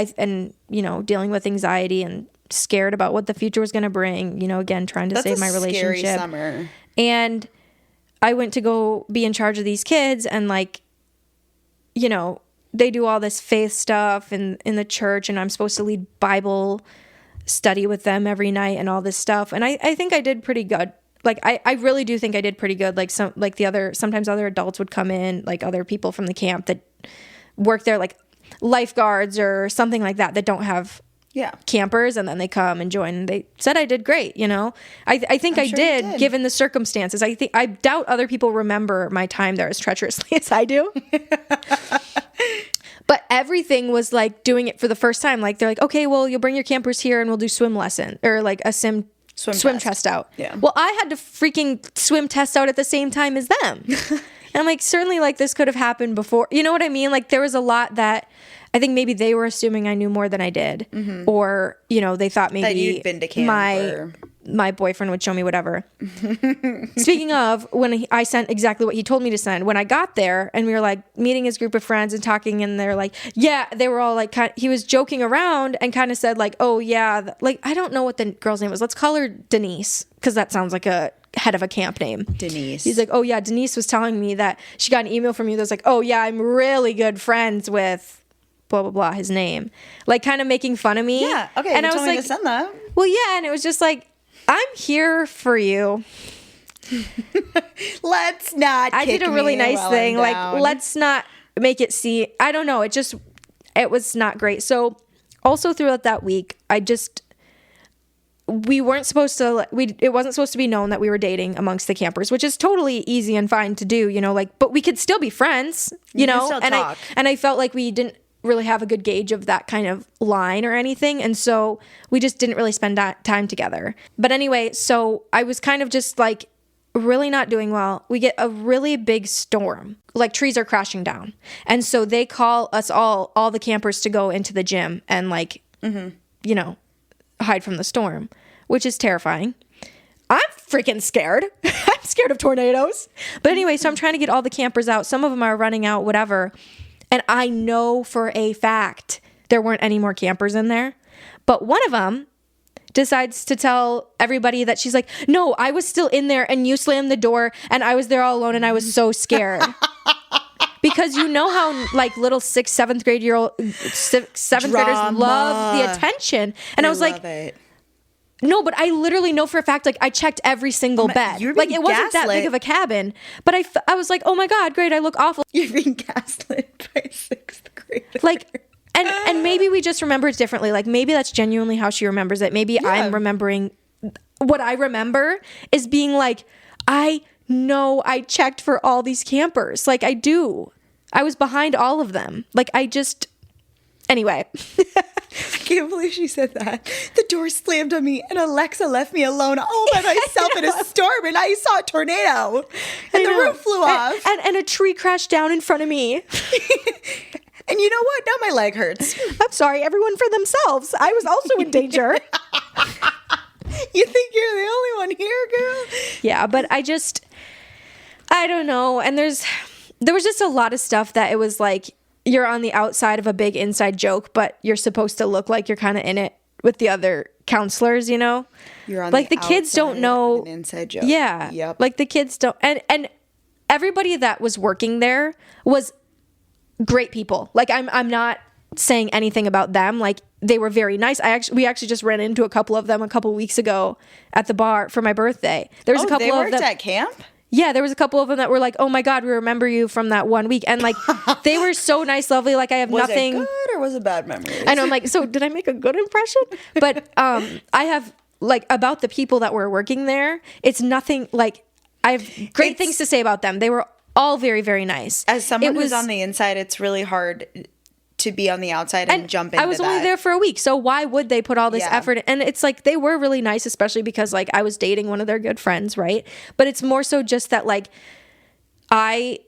dealing with anxiety and scared about what the future was going to bring, again, trying to save my relationship. Scary summer. And I went to go be in charge of these kids and they do all this faith stuff in the church and I'm supposed to lead Bible study with them every night and all this stuff. And I think I did pretty good. Like, I really do think I did pretty good. Like sometimes other adults would come in, like other people from the camp that work there, like lifeguards or something like that don't have campers, and then they come and join and they said I did great. I think I did given the circumstances. I doubt other people remember my time there as treacherously as I do. But everything was like doing it for the first time. Like they're like, okay, well, you'll bring your campers here and we'll do swim lesson or like a swim test out. Yeah. Well, I had to freaking swim test out at the same time as them. And I'm like, certainly like this could have happened before. You know what I mean? Like there was a lot that I think maybe they were assuming I knew more than I did. Mm-hmm. Or, they thought maybe that you'd been to camp my boyfriend would show me whatever. Speaking of, when I sent exactly what he told me to send, when I got there and we were like meeting his group of friends and talking, and they're like, yeah, they were all like, he was joking around and kind of said like, oh yeah, like, I don't know what the girl's name was. Let's call her Denise, because that sounds like a head of a camp name. Denise. He's like, oh yeah, Denise was telling me that she got an email from you that was like, oh yeah, I'm really good friends with blah blah blah, his name, like kind of making fun of me. Yeah, okay. And I was like, to send that. Well, yeah, and it was just like, I'm here for you. Let's not. I did a really nice thing. Like, let's not make it see. I don't know. It was not great. So, also throughout that week, we weren't supposed to. It wasn't supposed to be known that we were dating amongst the campers, which is totally easy and fine to do. But we could still be friends. You know, still and talk. I felt like we didn't really have a good gauge of that kind of line or anything, and so we just didn't really spend time together. But anyway, so I was kind of just like really not doing well. We get a really big storm, like trees are crashing down, and so they call us all the campers to go into the gym and like hide from the storm, which is terrifying. I'm freaking scared. I'm scared of tornadoes. But anyway, so I'm trying to get all the campers out. Some of them are running out, whatever. And I know for a fact there weren't any more campers in there. But one of them decides to tell everybody that she's like, no, I was still in there and you slammed the door and I was there all alone and I was so scared. Because you know how like little 6th, 7th graders love the attention. And I was like, no, but I literally know for a fact, like I checked every single bed. Like it wasn't that big of a cabin, but I was like, oh my God, great. I look awful. You're being gaslit by a 6th grader. Like, and maybe we just remember it differently. Like maybe that's genuinely how she remembers it. Maybe I'm remembering what I remember is being like, I know I checked for all these campers. Like I do. I was behind all of them. Like anyway. I can't believe she said that. The door slammed on me and Alexa left me alone all by myself in a storm and I saw a tornado and the roof flew off. And a tree crashed down in front of me. And you know what? Now my leg hurts. I'm sorry, everyone for themselves. I was also in danger. You think you're the only one here, girl? Yeah, but I don't know. And there was just a lot of stuff that it was like, you're on the outside of a big inside joke, but you're supposed to look like you're kind of in it with the other counselors, You're on like the kids don't know an inside joke. Yeah. Yep. Like the kids don't, and everybody that was working there was great people. Like I'm not saying anything about them. Like they were very nice. We actually just ran into a couple of them a couple weeks ago at the bar for my birthday. There was a couple they of them at camp? Yeah, there was a couple of them that were like, oh my God, we remember you from that one week. And like, they were so nice, lovely. Like I have nothing. Was it good or was it bad memories? I know. I'm like, so did I make a good impression? But I have like about the people that were working there, it's nothing like I have great things to say about them. They were all very, very nice. As someone who's on the inside, it's really hard to be on the outside and jump into that. I was only there for a week, so why would they put all this effort in? And it's like they were really nice, especially because like I was dating one of their good friends, right? But it's more so just that like I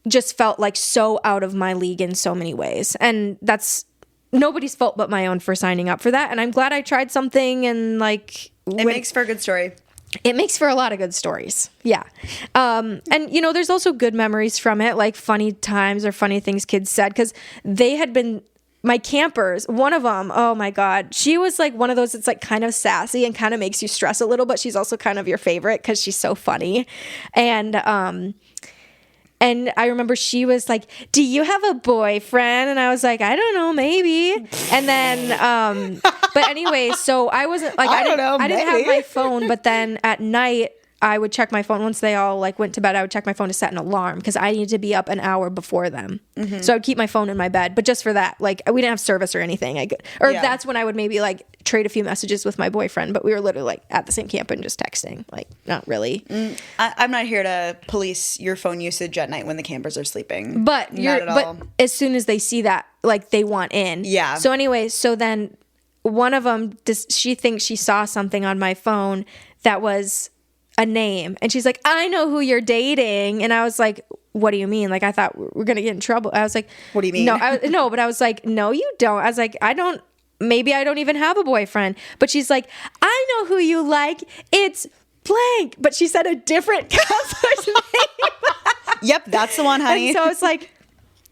just felt like so out of my league in so many ways. And that's nobody's fault but my own for signing up for that. And I'm glad I tried something, and like it makes for a good story. It makes for a lot of good stories. Yeah. And, you know, there's also good memories from it, like funny times or funny things kids said, because they had been, my campers, one of them, oh my God, she was like one of those that's like kind of sassy and kind of makes you stress a little, but she's also kind of your favorite because she's so funny. And I remember she was like, do you have a boyfriend? And I was like, I don't know, maybe. And then, but anyway, so I wasn't like, I didn't have my phone, but then at night I would check my phone. Once they all like went to bed, I would check my phone to set an alarm because I needed to be up an hour before them. Mm-hmm. So I would keep my phone in my bed, but just for that, like we didn't have service or anything. That's when I would maybe like trade a few messages with my boyfriend, but we were literally like at the same camp and just texting, like not really. I'm not here to police your phone usage at night when the campers are sleeping. But as soon as they see that, like they want in. Yeah. So anyway, so then one of them, she thinks she saw something on my phone that was a name, and she's like, I know who you're dating. And I was like, what do you mean? Like I thought we're gonna get in trouble. I was like, what do you mean? No, but I was like, no, you don't. I was like, maybe I don't even have a boyfriend. But she's like, I know who you like. It's blank. But she said a different counselor's name. Yep, that's the one, honey. And so it's like,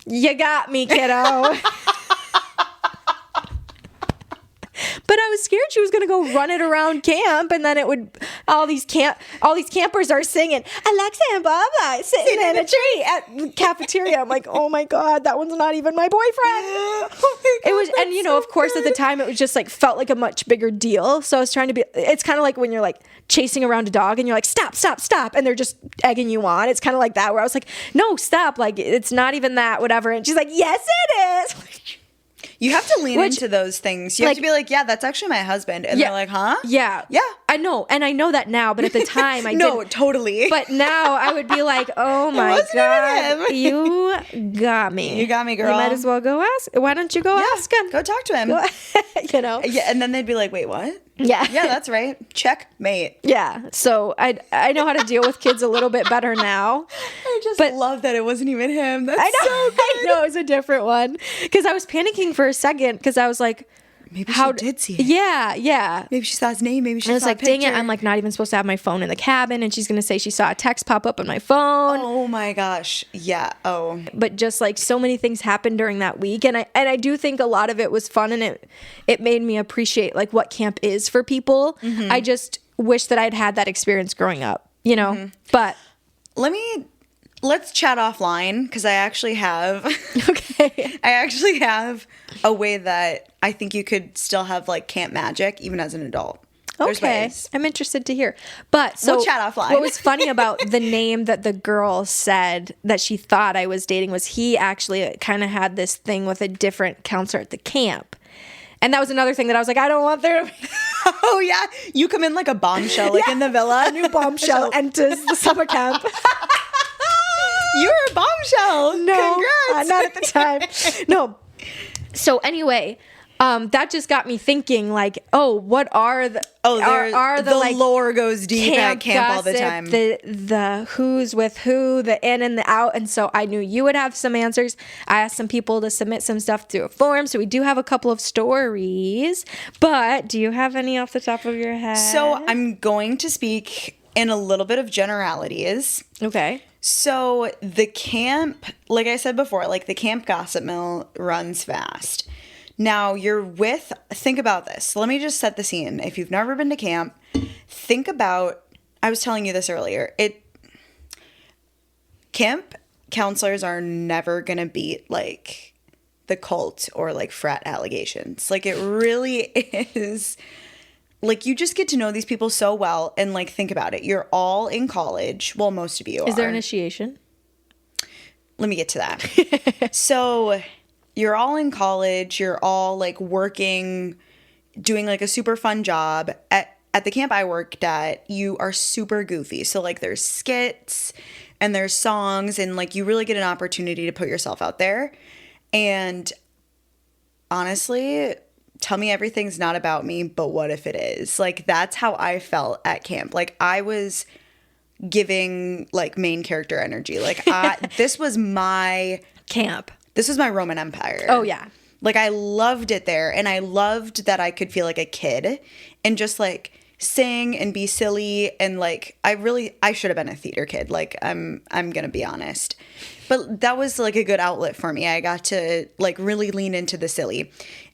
you got me, kiddo. But I was scared she was going to go run it around camp, and then it would all these campers are singing Alexa and Baba sitting in a tree at the cafeteria. I'm like, oh my God, that one's not even my boyfriend. Oh my God, it was, and you know, of course, at the time it was just like felt like a much bigger deal. So I was trying to be. It's kind of like when you're like chasing around a dog and you're like, stop, and they're just egging you on. It's kind of like that where I was like, no, stop, like it's not even that, whatever. And she's like, yes, it is. You have to lean into those things. You have to be like, yeah, that's actually my husband. And they're like, huh? Yeah. Yeah. I know. And I know that now. But at the time, I didn't. No, totally. But now I would be like, oh my God. You got me. You got me, girl. You might as well go ask. Why don't you go ask him? Go talk to him. You know? Yeah. And then they'd be like, wait, what? Yeah. Yeah, that's right. Checkmate. Yeah. So I know how to deal with kids a little bit better now. I just love that it wasn't even him. That's I know, so good. I know, it was a different one. Because I was panicking for a second because I was like, maybe she did see it. Yeah. Maybe she saw his name. Maybe she saw a picture. I was like, dang it, I'm like not even supposed to have my phone in the cabin, and she's going to say she saw a text pop up on my phone. Oh my gosh. Yeah. Oh. But just like so many things happened during that week, and I do think a lot of it was fun, and it made me appreciate like what camp is for people. Mm-hmm. I just wish that I'd had that experience growing up, you know. Mm-hmm. But let's chat offline because I actually have okay. I actually have a way that I think you could still have like camp magic even as an adult. Okay. I'm interested to hear. But so we'll chat offline. What was funny about the name that the girl said that she thought I was dating was he actually kind of had this thing with a different counselor at the camp. And that was another thing that I was like, I don't want there to be. Oh, yeah. You come in like a bombshell, like in the villa. A new bombshell enters the summer camp. You're a bombshell. No, congrats. Not at the time. No. So anyway, that just got me thinking. Like, what are the the like, lore goes deep at camp gossip, all the time. The who's with who, the in and the out, and so I knew you would have some answers. I asked some people to submit some stuff through a form, so we do have a couple of stories. But do you have any off the top of your head? So I'm going to speak in a little bit of generalities. Okay. So the camp, like I said before, like the camp gossip mill runs fast. Now think about this. Let me just set the scene. If you've never been to camp, think about, I was telling you this earlier, camp counselors are never going to beat like the cult or like frat allegations. Like it really is. Like, you just get to know these people so well, and, like, think about it. You're all in college. Well, most of you are. Is there initiation? Let me get to that. So, you're all in college. You're all, like, working, doing, like, a super fun job. at the camp I worked at, you are super goofy. So like there's skits and there's songs, and like you really get an opportunity to put yourself out there. And honestly, tell me everything's not about me, but what if it is? Like that's how I felt at camp. Like I was giving like main character energy. Like this was my camp. This was my Roman Empire. Oh yeah. Like I loved it there, and I loved that I could feel like a kid and just like sing and be silly, and like I should have been a theater kid. Like I'm going to be honest. But that was like a good outlet for me. I got to like really lean into the silly.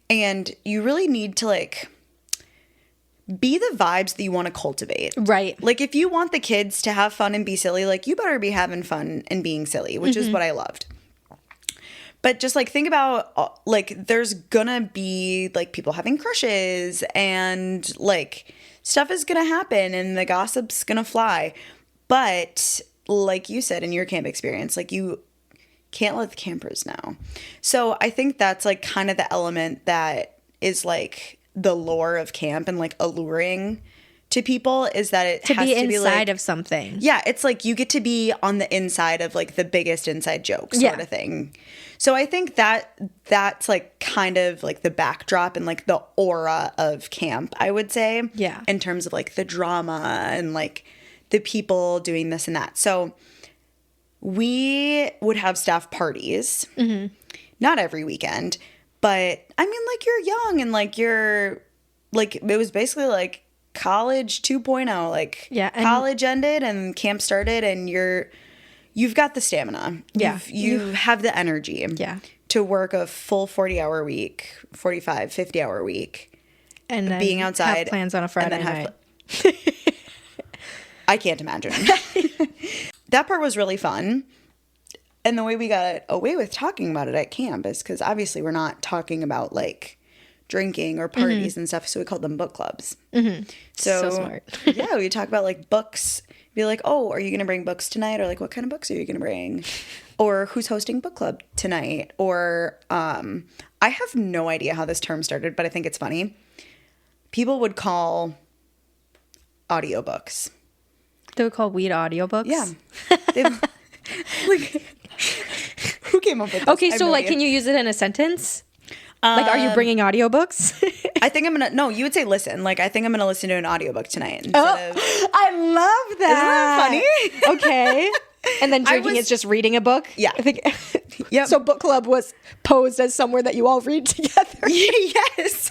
And you really need to like be the vibes that you want to cultivate. Right. Like if you want the kids to have fun and be silly, like you better be having fun and being silly, which is what I loved. But just like think about like there's gonna be like people having crushes, and like stuff is gonna happen and the gossip's gonna fly. But like you said in your camp experience, like you can't let the campers know. So I think that's like kind of the element that is like the lure of camp and like alluring to people, is that it has be to be inside like, of something. Yeah, it's like you get to be on the inside of like the biggest inside joke sort of thing. So I think that that's like kind of like the backdrop and like the aura of camp, I would say. Yeah. In terms of like the drama and like the people doing this and that. So we would have staff parties, not every weekend, but I mean, like you're young and like you're like, it was basically like college 2.0, like college ended and camp started, and you've got the stamina. Yeah. You have the energy to work a full 40-hour week, 45, 50-hour week. And then being outside. have plans on a Friday night. I can't imagine. That part was really fun. And the way we got away with talking about it at camp is because obviously we're not talking about like drinking or parties and stuff. So we called them book clubs. So smart. Yeah, we talk about like books. Be like, oh, are you going to bring books tonight? Or like, what kind of books are you going to bring? Or who's hosting book club tonight? Or I have no idea how this term started, but I think it's funny. People would call audiobooks. They would call weed audiobooks? Yeah. Like, who came up with this? Okay, so like, can you use it in a sentence? Like, are you bringing audiobooks? I think I'm going to, no, you would say listen. Like, I think I'm going to listen to an audiobook tonight. I love that. Isn't that funny? Okay. And then drinking is just reading a book? Yeah. I think. Yep. So book club was posed as somewhere that you all read together. Yes.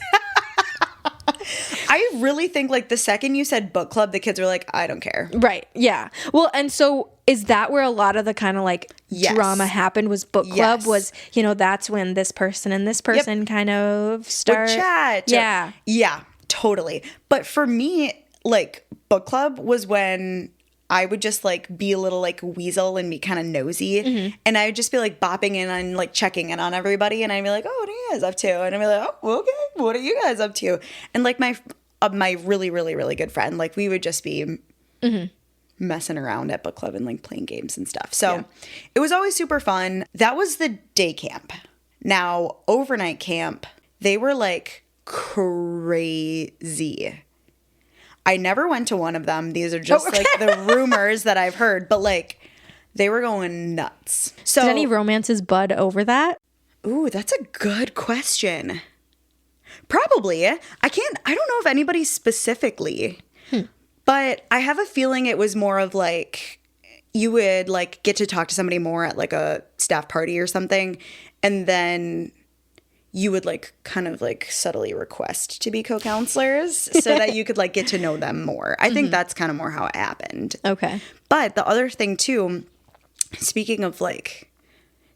I really think like the second you said book club, the kids were like, I don't care. Right. Yeah. Well, and so is that where a lot of the kind of like drama happened, was book club? Yes. Was, you know, that's when this person and this person kind of start. Would chat. Yeah. Yeah, totally. But for me, like book club was when I would just like be a little like weasel and be kind of nosy. And I would just be like bopping in and like checking in on everybody. And I'd be like, oh, what are you guys up to? And I'd be like, oh, okay, what are you guys up to? And like my really, really, really good friend, like we would just be messing around at book club and like playing games and stuff. So it was always super fun. That was the day camp. Now, overnight camp, they were like crazy. I never went to one of them. These are just like the rumors that I've heard, but like they were going nuts. So did any romances bud over that? Ooh, that's a good question. Probably. I don't know if anybody specifically, but I have a feeling it was more of like you would like get to talk to somebody more at like a staff party or something, and then you would like kind of like subtly request to be co-counselors so that you could like get to know them more. I think that's kind of more how it happened. Okay. But the other thing too, speaking of like,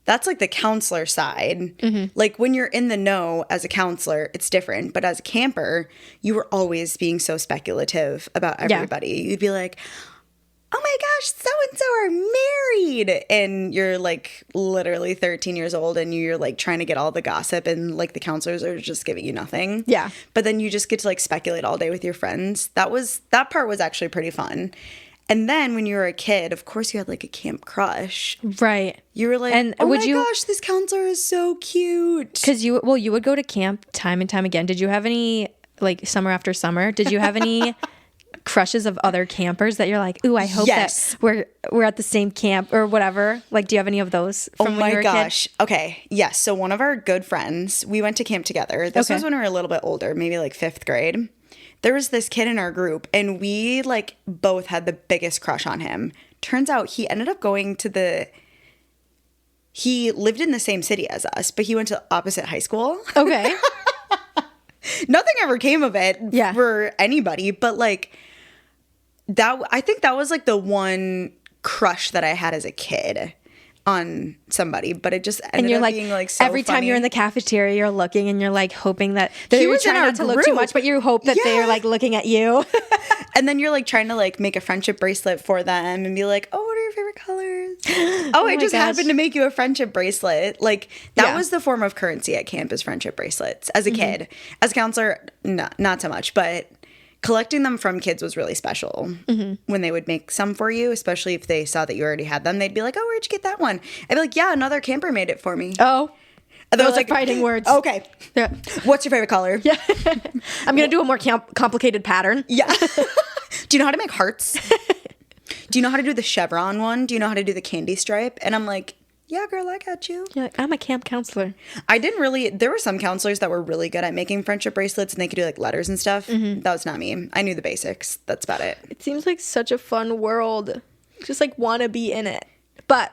that's like the counselor side. Like when you're in the know as a counselor, it's different. But as a camper, you were always being so speculative about everybody. You'd be like, oh my gosh, so-and-so are married. And you're like literally 13 years old and you're like trying to get all the gossip and like the counselors are just giving you nothing. Yeah. But then you just get to like speculate all day with your friends. That part was actually pretty fun. And then when you were a kid, of course you had like a camp crush. Right. You were like, and oh my gosh, this counselor is so cute. Because you would go to camp time and time again. Did you have any, like summer after summer, did you have any crushes of other campers that you're like, ooh, I hope Yes. that we're at the same camp or whatever? Like, do you have any of those from when you were a kid? Okay. Yes. So one of our good friends, we went to camp together. This was when we were a little bit older, maybe like 5th grade. There was this kid in our group, and we like both had the biggest crush on him. Turns out he ended up going to he lived in the same city as us, but he went to opposite high school. Okay. Nothing ever came of it Yeah. for anybody, but like that, I think that was like the one crush that I had as a kid on somebody, but it just ended up being like so every time funny. you're in the cafeteria, you're looking and you're like hoping that you're was in trying our not to look too much, but you hope that they're like looking at you. And then you're like trying to like make a friendship bracelet for them and be like, oh, what are your favorite colors? Oh, I just happened to make you a friendship bracelet. Like that was the form of currency at camp, is friendship bracelets as a kid. As a counselor, not so much, but collecting them from kids was really special. When they would make some for you, especially if they saw that you already had them, they'd be like, oh, where'd you get that one? I'd be like, yeah, another camper made it for me. Oh, and those are like fighting words. Okay. Yeah. What's your favorite color? Yeah. I'm going to do a more complicated pattern. Yeah. Do you know how to make hearts? Do you know how to do the chevron one? Do you know how to do the candy stripe? And I'm like, yeah, girl, I got you. You're like, I'm a camp counselor. There were some counselors that were really good at making friendship bracelets, and they could do like letters and stuff. That was not me. I knew the basics. That's about it. It seems like such a fun world. Just like want to be in it. But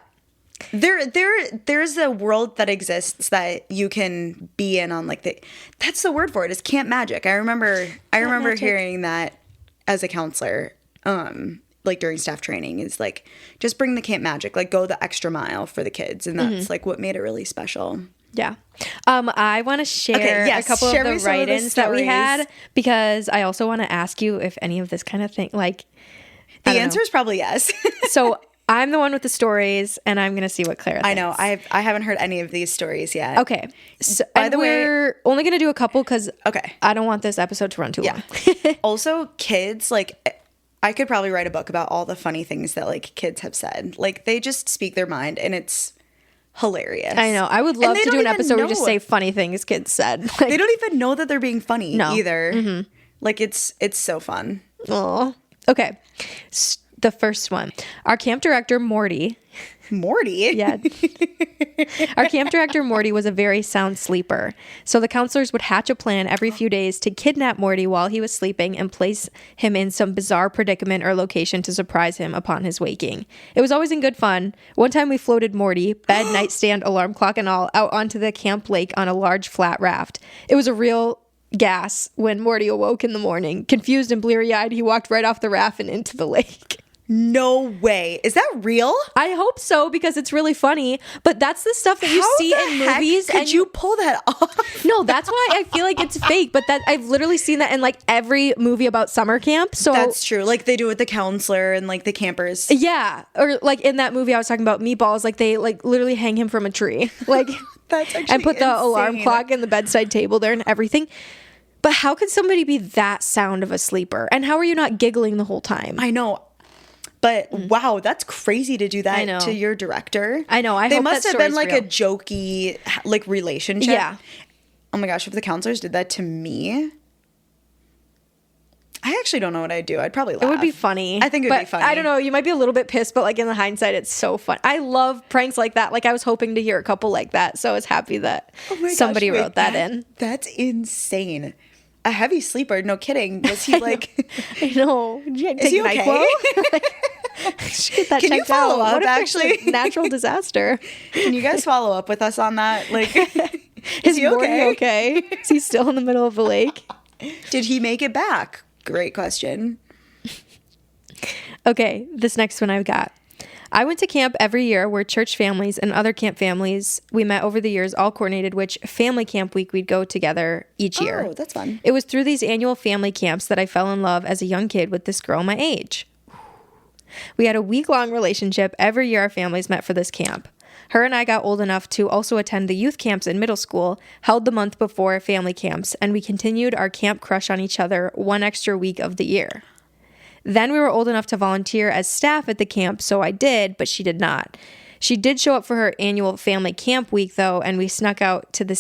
there's a world that exists that you can be in on that's the word for it, is camp magic. I remember hearing that as a counselor, like during staff training, is like, just bring the camp magic, like go the extra mile for the kids. And that's like what made it really special. Yeah. I want to share a couple of the write-ins that we had, because I also want to ask you if any of this kind of thing, like, the answer is probably yes. So I'm the one with the stories, and I'm going to see what Clara thinks. I know. I haven't heard any of these stories yet. Okay. So, by the way, we're only going to do a couple because I don't want this episode to run too long. Also, kids, like, I could probably write a book about all the funny things that like kids have said. Like, they just speak their mind, and it's hilarious. I know. I would love to do an episode where we just say funny things kids said. Like, they don't even know that they're being funny either. Like, it's so fun. Oh. Okay. The first one. Our camp director, Morty. Yeah. Our camp director, Morty, was a very sound sleeper. So the counselors would hatch a plan every few days to kidnap Morty while he was sleeping and place him in some bizarre predicament or location to surprise him upon his waking. It was always in good fun. One time we floated Morty, bed, nightstand, alarm clock, and all, out onto the camp lake on a large flat raft. It was a real gas when Morty awoke in the morning. Confused and bleary-eyed, he walked right off the raft and into the lake. No way. Is that real? I hope so, because it's really funny. But that's the stuff that you see in movies. Could you pull that off? No, that's why I feel like it's fake. But that I've literally seen that in like every movie about summer camp. So that's true. Like they do with the counselor and like the campers. Yeah, or like in that movie I was talking about, Meatballs. Like they like literally hang him from a tree. Like that's actually and put the insane. alarm clock in the bedside table there and everything. But how could somebody be that sound of a sleeper? And how are you not giggling the whole time? I know. But wow, that's crazy to do that to your director. I know. They must have been like a jokey like relationship. Yeah. Oh my gosh, if the counselors did that to me, I actually don't know what I'd do. I'd probably laugh. It would be funny. I think it would be funny. I don't know. You might be a little bit pissed, but like in the hindsight, it's so fun. I love pranks like that. Like I was hoping to hear a couple like that. So I was happy that somebody wrote that in. That's insane. A heavy sleeper. No kidding. Was he like... I know. Did you take okay? Get that Can you follow up, actually? Natural disaster. Can you guys follow up with us on that? Like, is he okay? Is he still in the middle of the lake? Did he make it back? Great question. Okay, this next one I've got. I went to camp every year where church families and other camp families we met over the years all coordinated which family camp week we'd go together each year. Oh, that's fun. It was through these annual family camps that I fell in love as a young kid with this girl my age. We had a week-long relationship every year our families met for this camp. Her and I got old enough to also attend the youth camps in middle school, held the month before family camps, and we continued our camp crush on each other one extra week of the year. Then we were old enough to volunteer as staff at the camp, so I did, but she did not. She did show up for her annual family camp week, though, and we snuck out to the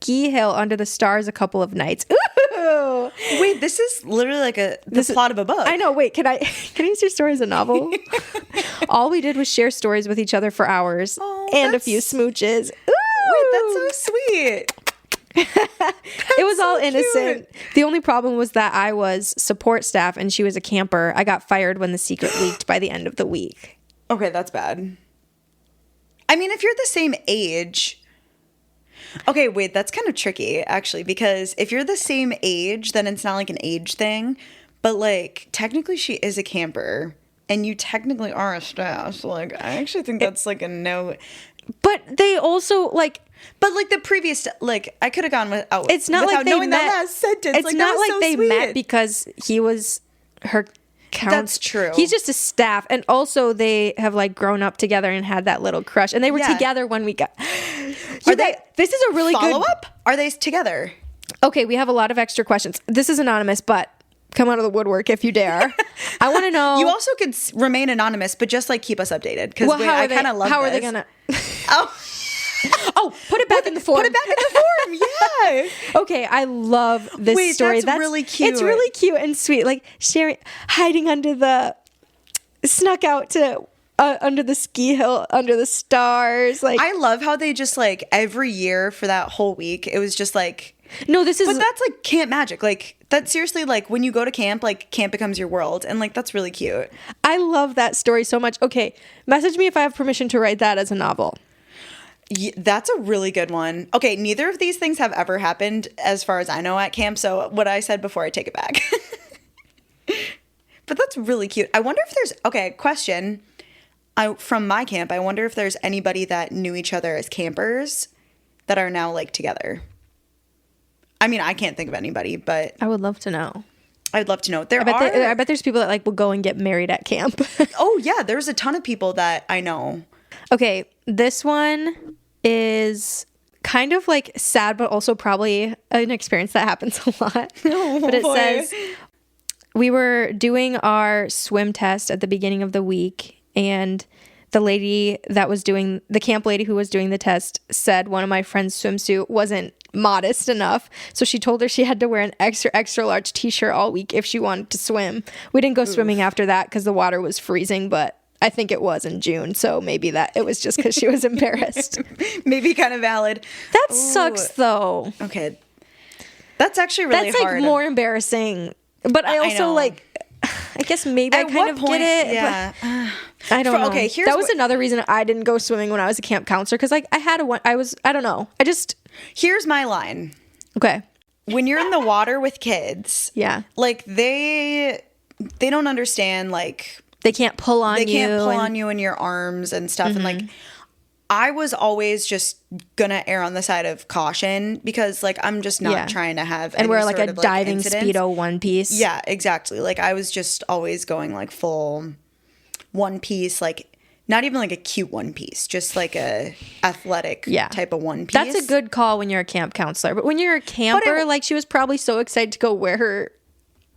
ski hill under the stars a couple of nights. Ooh. Wait, this is literally like the plot of a book. I know. Wait, can I use your story as a novel? All we did was share stories with each other for hours and a few smooches. Ooh. Wait, that's so sweet. It was all so innocent. cute. The only problem was that I was support staff and she was a camper. I got fired when the secret leaked by the end of the week. Okay, that's bad. I mean, if you're the same age. Okay, wait, that's kind of tricky, actually, because if you're the same age, then it's not like an age thing. But, like, technically she is a camper, and you technically are a staff. So, like, I actually think that's, like, a no. But they also, like... But, like, the previous, like, I could have gone without... It's not without like they knowing met... that last sentence. It's like, not like so they sweet. met because he was her... That's true. He's just a staff, and also they have like grown up together and had that little crush, and they were together when we got. This is a really good follow-up? Are they together? Okay, we have a lot of extra questions. This is anonymous, but come out of the woodwork if you dare. I want to know. You also could remain anonymous, but just like keep us updated because I kind of love. How this. are they gonna? Oh. Oh, put it back in the form. Put it back in the form. Yeah. Okay, I love this story. That's really cute. It's really cute and sweet. Like sharing, hiding snuck out to under the ski hill, under the stars. Like I love how they just like every year for that whole week, it was just like. No, this is. But that's like camp magic. Like that's seriously like when you go to camp, like camp becomes your world, and like that's really cute. I love that story so much. Okay, message me if I have permission to write that as a novel. Yeah, that's a really good one. Okay, neither of these things have ever happened as far as I know at camp, so what I said before, I take it back. But that's really cute. I wonder if there's... Okay, question. From my camp, I wonder if there's anybody that knew each other as campers that are now, like, together. I mean, I can't think of anybody, but... I would love to know. I'd love to know. I bet there's people that, like, will go and get married at camp. Oh, yeah, there's a ton of people that I know. Okay, this one is kind of like sad, but also probably an experience that happens a lot. Oh, but it boy. says, we were doing our swim test at the beginning of the week, and the lady that was doing, the camp lady who was doing the test said one of my friend's swimsuit wasn't modest enough. So she told her she had to wear an extra, extra large t-shirt all week if she wanted to swim. We didn't go swimming after that because the water was freezing, but I think it was in June, so maybe that it was just because she was embarrassed. Maybe kind of valid. That sucks, though. Okay. That's actually really hard. That's, like, more embarrassing. But I also, like, I guess maybe I kind of get it. Yeah. I don't know. Okay, that was another reason I didn't go swimming when I was a camp counselor, because, like, I don't know. Here's my line. Okay. When you're in the water with kids, yeah, like, they don't understand, like... They can't pull on you. They can't pull on you in your arms and stuff. Mm-hmm. And, like, I was always just gonna err on the side of caution because, like, I'm just not trying to have and any wear, like, sort a of, diving incidents. Speedo one piece. Yeah, exactly. Like, I was just always going, like, full one piece, like, not even, like, a cute one piece, just, like, a athletic type of one piece. That's a good call when you're a camp counselor. But when you're a camper, like, she was probably so excited to go wear her...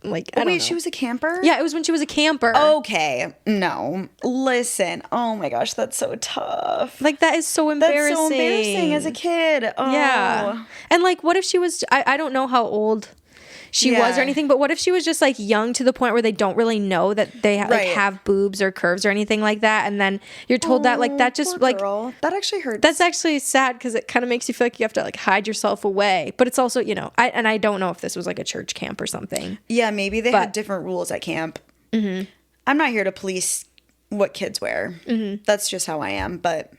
Like, I don't know. She was a camper? Yeah, it was when she was a camper. Okay. No. Listen. Oh my gosh, that's so tough. Like, that is so embarrassing. That's so embarrassing as a kid. Oh. Yeah. And, like, what if she was... I don't know how old she was or anything, but what if she was just, like, young to the point where they don't really know that they like have boobs or curves or anything like that, and then you're told that, like, that just, like... Girl. That actually hurts. That's actually sad because it kind of makes you feel like you have to, like, hide yourself away. But it's also, you know... I don't know if this was, like, a church camp or something. Yeah, maybe they had different rules at camp. Mm-hmm. I'm not here to police what kids wear. Mm-hmm. That's just how I am, but...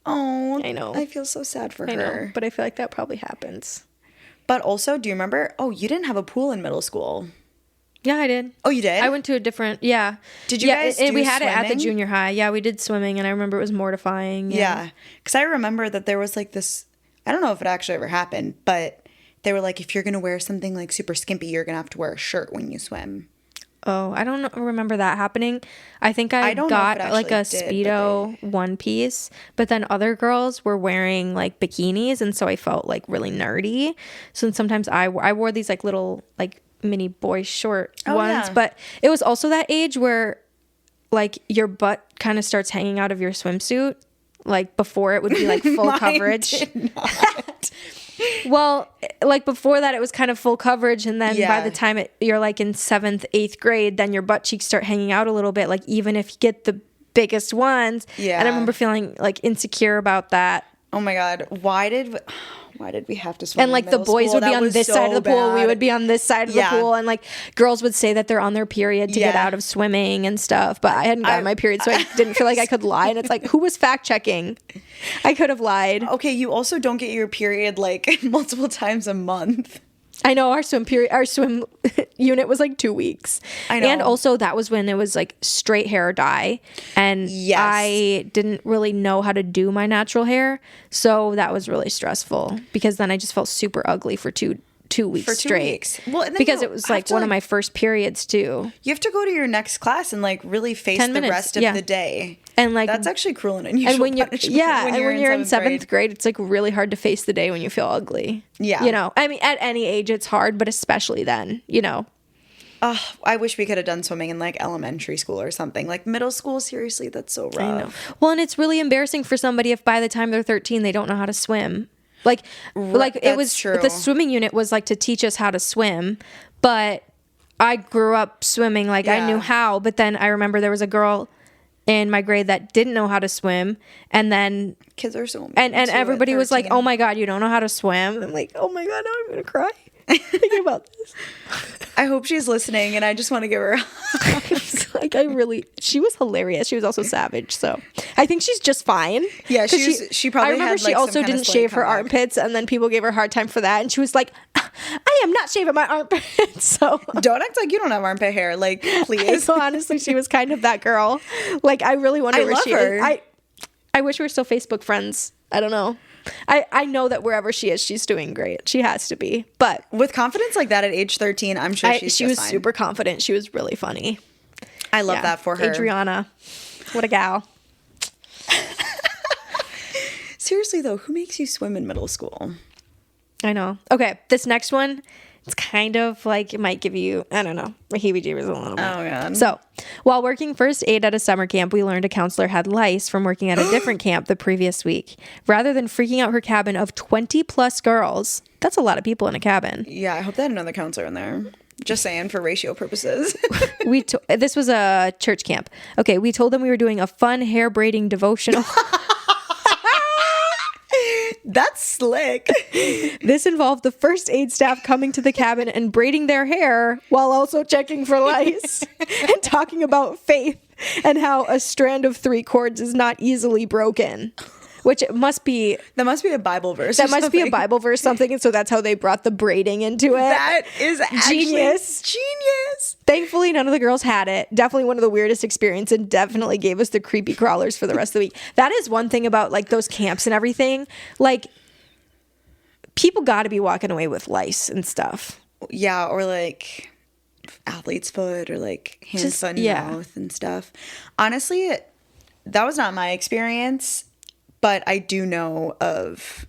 Oh, I know. I feel so sad for her. Know, but I feel like that probably happens. But also, do you remember? Oh, you didn't have a pool in middle school. Yeah, I did. Oh, you did? I went to a different... Yeah. Did you guys do we had swimming? it at the junior high. Yeah, we did swimming, and I remember it was mortifying. Yeah. Because I remember that there was, like, this... I don't know if it actually ever happened, but they were like, if you're going to wear something, like, super skimpy, you're going to have to wear a shirt when you swim. Oh, I don't remember that happening. I think I got like a Speedo one piece, but then other girls were wearing like bikinis, and so I felt like really nerdy. So sometimes I wore these like little like mini boy short ones, yeah. But it was also that age where like your butt kind of starts hanging out of your swimsuit. Like before it would be like full coverage. Well, like before that, it was kind of full coverage. And then by Yeah. the time you're like in 7th, 8th grade, then your butt cheeks start hanging out a little bit. Like even if you get the biggest ones. Yeah. And I remember feeling like insecure about that. Oh my God. Why did we have to swim And like in the middle boys school? would be That on was this so side of the pool. We bad. would be on this side of Yeah. the pool. And like girls would say that they're on their period to get Yeah. out of swimming and stuff. But I hadn't gotten my period, so I didn't feel like I could lie. And it's like, who was fact checking? I could have lied. Okay, you also don't get your period like multiple times a month. I know our swim unit was like 2 weeks. I know. And also that was when it was like straight hair dye. And Yes. I didn't really know how to do my natural hair. So that was really stressful because then I just felt super ugly for two weeks For 2 straight. weeks. Well, and then because you it was have like to, one of my first periods too. You have to go to your next class and like really face 10 the minutes, rest of yeah. the day. And like That's actually cruel and unusual. and when you're punishment and when you're in 7th grade. grade, it's like really hard to face the day when you feel ugly. Yeah. You know, I mean at any age it's hard, but especially then, you know. I wish we could have done swimming in like elementary school or something. Like middle school, seriously, that's so rough. I know. Well, and it's really embarrassing for somebody if by the time they're 13 they don't know how to swim. Like it that's was true. the swimming unit was like to teach us how to swim, but I grew up swimming like I Yeah. knew how, but then I remember there was a girl in my grade that didn't know how to swim, and then Kids are so mean and too at everybody was like, 13. "Oh my God, you don't know how to swim." I'm like, "Oh my God, now I'm gonna cry thinking about this." I hope she's listening, and I just want to give her. It's like she was hilarious. She was also savage, so I think she's just fine. Yeah, 'Cause she probably I remember had, she like, some also kinda didn't slight shave her comeback. armpits, and then people gave her a hard time for that, and she was like, "I am not shaving my armpits." So Don't act like you don't have armpit hair, like please. so honestly, she was kind of that girl. Like I really wonder I where love she her. is. I wish we were still Facebook friends. I don't know. I know that wherever she is, she's doing great. She has to be. But With confidence like that at age 13, I'm sure she's she just was fine. super confident. She was really funny. I love Yeah. that for her. Adriana. What a gal. Seriously though, who makes you swim in middle school? I know. Okay, this next one, it's kind of like it might give you, I don't know, heebie-jeebies a little bit. Oh God. So, while working first aid at a summer camp, we learned a counselor had lice from working at a different camp the previous week. Rather than freaking out her cabin of 20 plus girls, that's a lot of people in a cabin. Yeah, I hope they had another counselor in there. Just saying for ratio purposes. This was a church camp. Okay, we told them we were doing a fun hair braiding devotional. That's slick. This involved the first aid staff coming to the cabin and braiding their hair while also checking for lice and talking about faith and how a strand of 3 cords is not easily broken. Which it must be. That must be a Bible verse. That or must be a something. Bible verse, something. And so that's how they brought the braiding into it. That is actually Genius. Genius. Thankfully, none of the girls had it. Definitely one of the weirdest experiences, and definitely gave us the creepy crawlers for the rest of the week. That is one thing about like those camps and everything. Like, people got to be walking away with lice and stuff. Yeah, or like athlete's foot or like hand, Just- foot, and yeah. mouth and stuff. Honestly, that was not my experience, but I do know of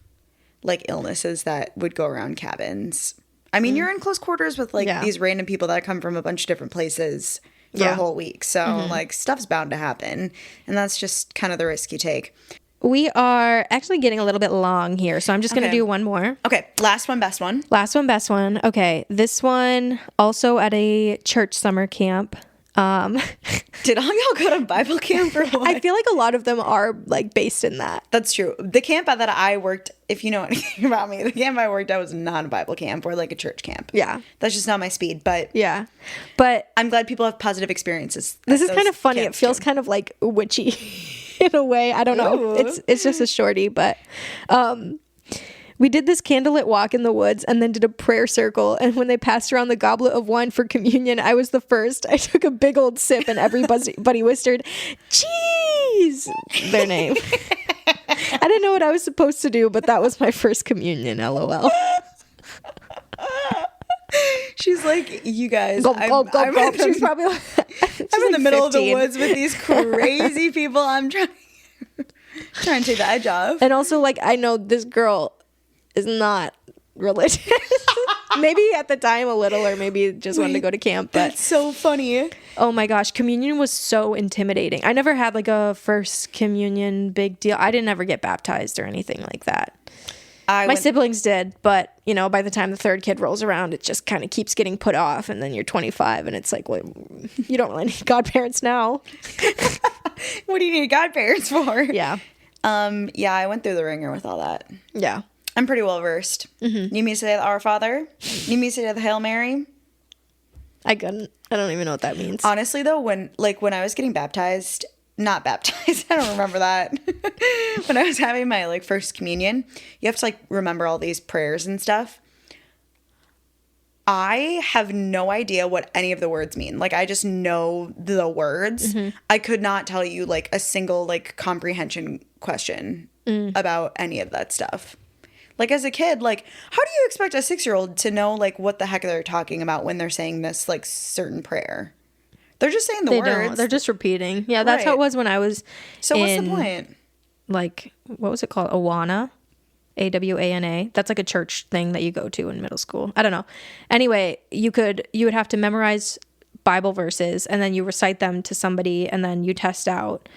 like illnesses that would go around cabins. I mean, you're in close quarters with like Yeah. these random people that come from a bunch of different places for Yeah. a whole week. So like stuff's bound to happen. And that's just kind of the risk you take. We are actually getting a little bit long here, so I'm just going to Okay. do one more. Okay, last one, best one. Last one, best one. Okay, this one also at a church summer camp. Did all y'all go to Bible camp or what? I feel like a lot of them are like based in that. That's true. The camp that I worked, if you know anything about me, the camp I worked at was not a Bible camp or like a church camp. Yeah. That's just not my speed. But Yeah. But I'm glad people have positive experiences. at this is those kind of funny. It camps, feels too. kind of like witchy in a way. I don't know. Ooh. It's just a shorty, but we did this candlelit walk in the woods and then did a prayer circle. And when they passed around the goblet of wine for communion, I was the first. I took a big old sip and everybody whispered, "Cheese!" their name. I didn't know what I was supposed to do, but that was my first communion, LOL. She's like, you guys, Gulp, gulp, gulp, I'm, gulp. in the- She's probably like, I'm in the middle of the 15. woods with these crazy people. I'm trying to take the edge off. And also, like, I know this girl is not religious. Maybe at the time a little, or maybe just wanted to go to camp. But That's so funny. oh my gosh, communion was so intimidating. I never had like a first communion big deal. I didn't ever get baptized or anything like that. My siblings did, but, you know, by the time the third kid rolls around, it just kind of keeps getting put off, and then you're 25, and it's like, well, you don't really need godparents now. What do you need godparents for? Yeah. Yeah, I went through the ringer with all that. Yeah. I'm pretty well versed. Mm-hmm. Need me to say the Our Father? Need me to say the Hail Mary? I couldn't. I don't even know what that means. Honestly, though, when I was getting baptized, not baptized, I don't remember that. When I was having my, like, first communion, you have to, like, remember all these prayers and stuff. I have no idea what any of the words mean. Like, I just know the words. Mm-hmm. I could not tell you, like, a single, like, comprehension question about any of that stuff. Like, as a kid, like, how do you expect a 6-year-old to know, like, what the heck they're talking about when they're saying this, like, certain prayer? They're just saying the words. Don't. They're just repeating. Yeah, that's how it was when I was what's the point? Like, what was it called? Awana? AWANA. That's like a church thing that you go to in middle school. I don't know. Anyway, you would have to memorize Bible verses, and then you recite them to somebody, and then you test out.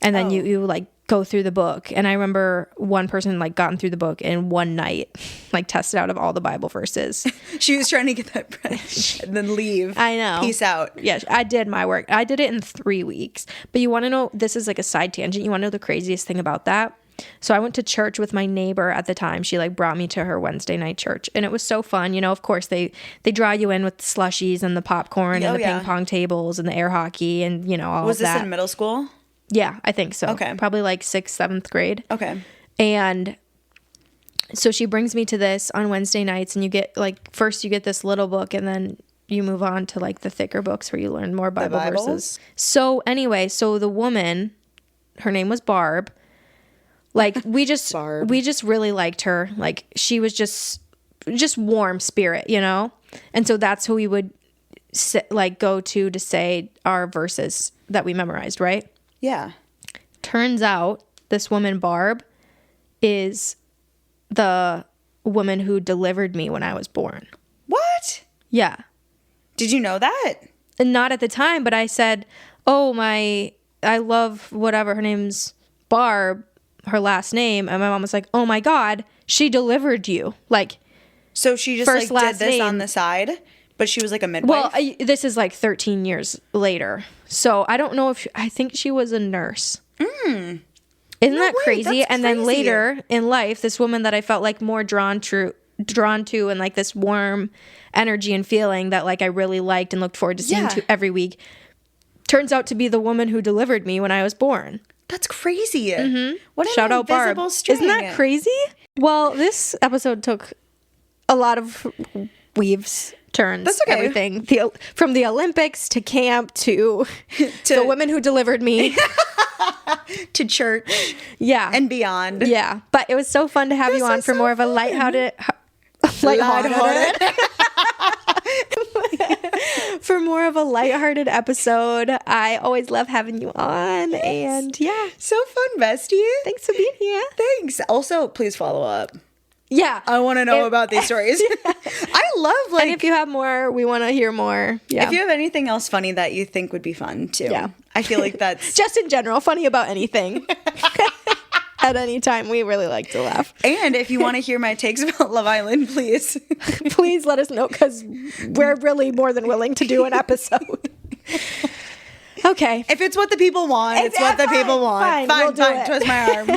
And then you like go through the book. And I remember one person like gotten through the book in one night, like tested out of all the Bible verses. She was trying to get that bread and then leave. I know. Peace out. Yeah, I did my work. I did it in 3 weeks. But you want to know, this is like a side tangent. You want to know the craziest thing about that? So I went to church with my neighbor at the time. She like brought me to her Wednesday night church, and it was so fun. You know, of course they draw you in with the slushies and the popcorn and the ping pong tables and the air hockey and, you know, all of that. Was this in middle school? Yeah, I think so. Okay. Probably like 6th, 7th grade. Okay. And so she brings me to this on Wednesday nights, and you get like, first you get this little book, and then you move on to like the thicker books where you learn more Bible verses. So anyway, so the woman, her name was Barb. Like we just really liked her. Like she was just warm spirit, you know? And so that's who we would go to say our verses that we memorized, right? Yeah. Turns out this woman, Barb, is the woman who delivered me when I was born. What? Yeah. Did you know that? And not at the time, but I said, oh, I love whatever, her name's Barb, her last name. And my mom was like, oh my God, she delivered you. Like, so she just first, like did this name. On the side, but she was like a midwife? Well, this is like 13 years later. So I don't know I think she was a nurse. Isn't that crazy? That's and crazy. Then later in life, this woman that I felt like more drawn to and like this warm energy and feeling that like I really liked and looked forward to seeing to every week, turns out to be the woman who delivered me when I was born. That's crazy. Mm-hmm. What an Shout out Barb. string. Isn't that crazy? Well, this episode took a lot of weaves, turns. That's okay. Everything. From the Olympics to camp to the woman who delivered me. To church. Yeah. And beyond. Yeah. But it was so fun to have you on for more of a lighthearted for more of a lighthearted episode. I always love having you on. Yes. And yeah. So fun, bestie. Thanks for being here. Thanks. Also, please follow up. Yeah. I want to know about these stories. I love like. And if you have more, we want to hear more. Yeah. If you have anything else funny that you think would be fun too. Yeah. I feel like that's. Just in general, funny about anything. At any time, we really like to laugh. And if you want to hear my takes about Love Island, please. Please let us know, because we're really more than willing to do an episode. Okay. If it's what the people want, it's what the people want. Fine. Fine. Twist my arm.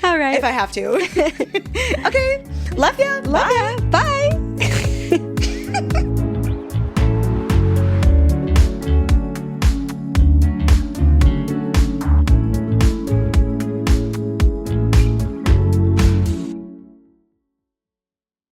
All right. If I have to. Okay. Love ya. Love ya. Bye.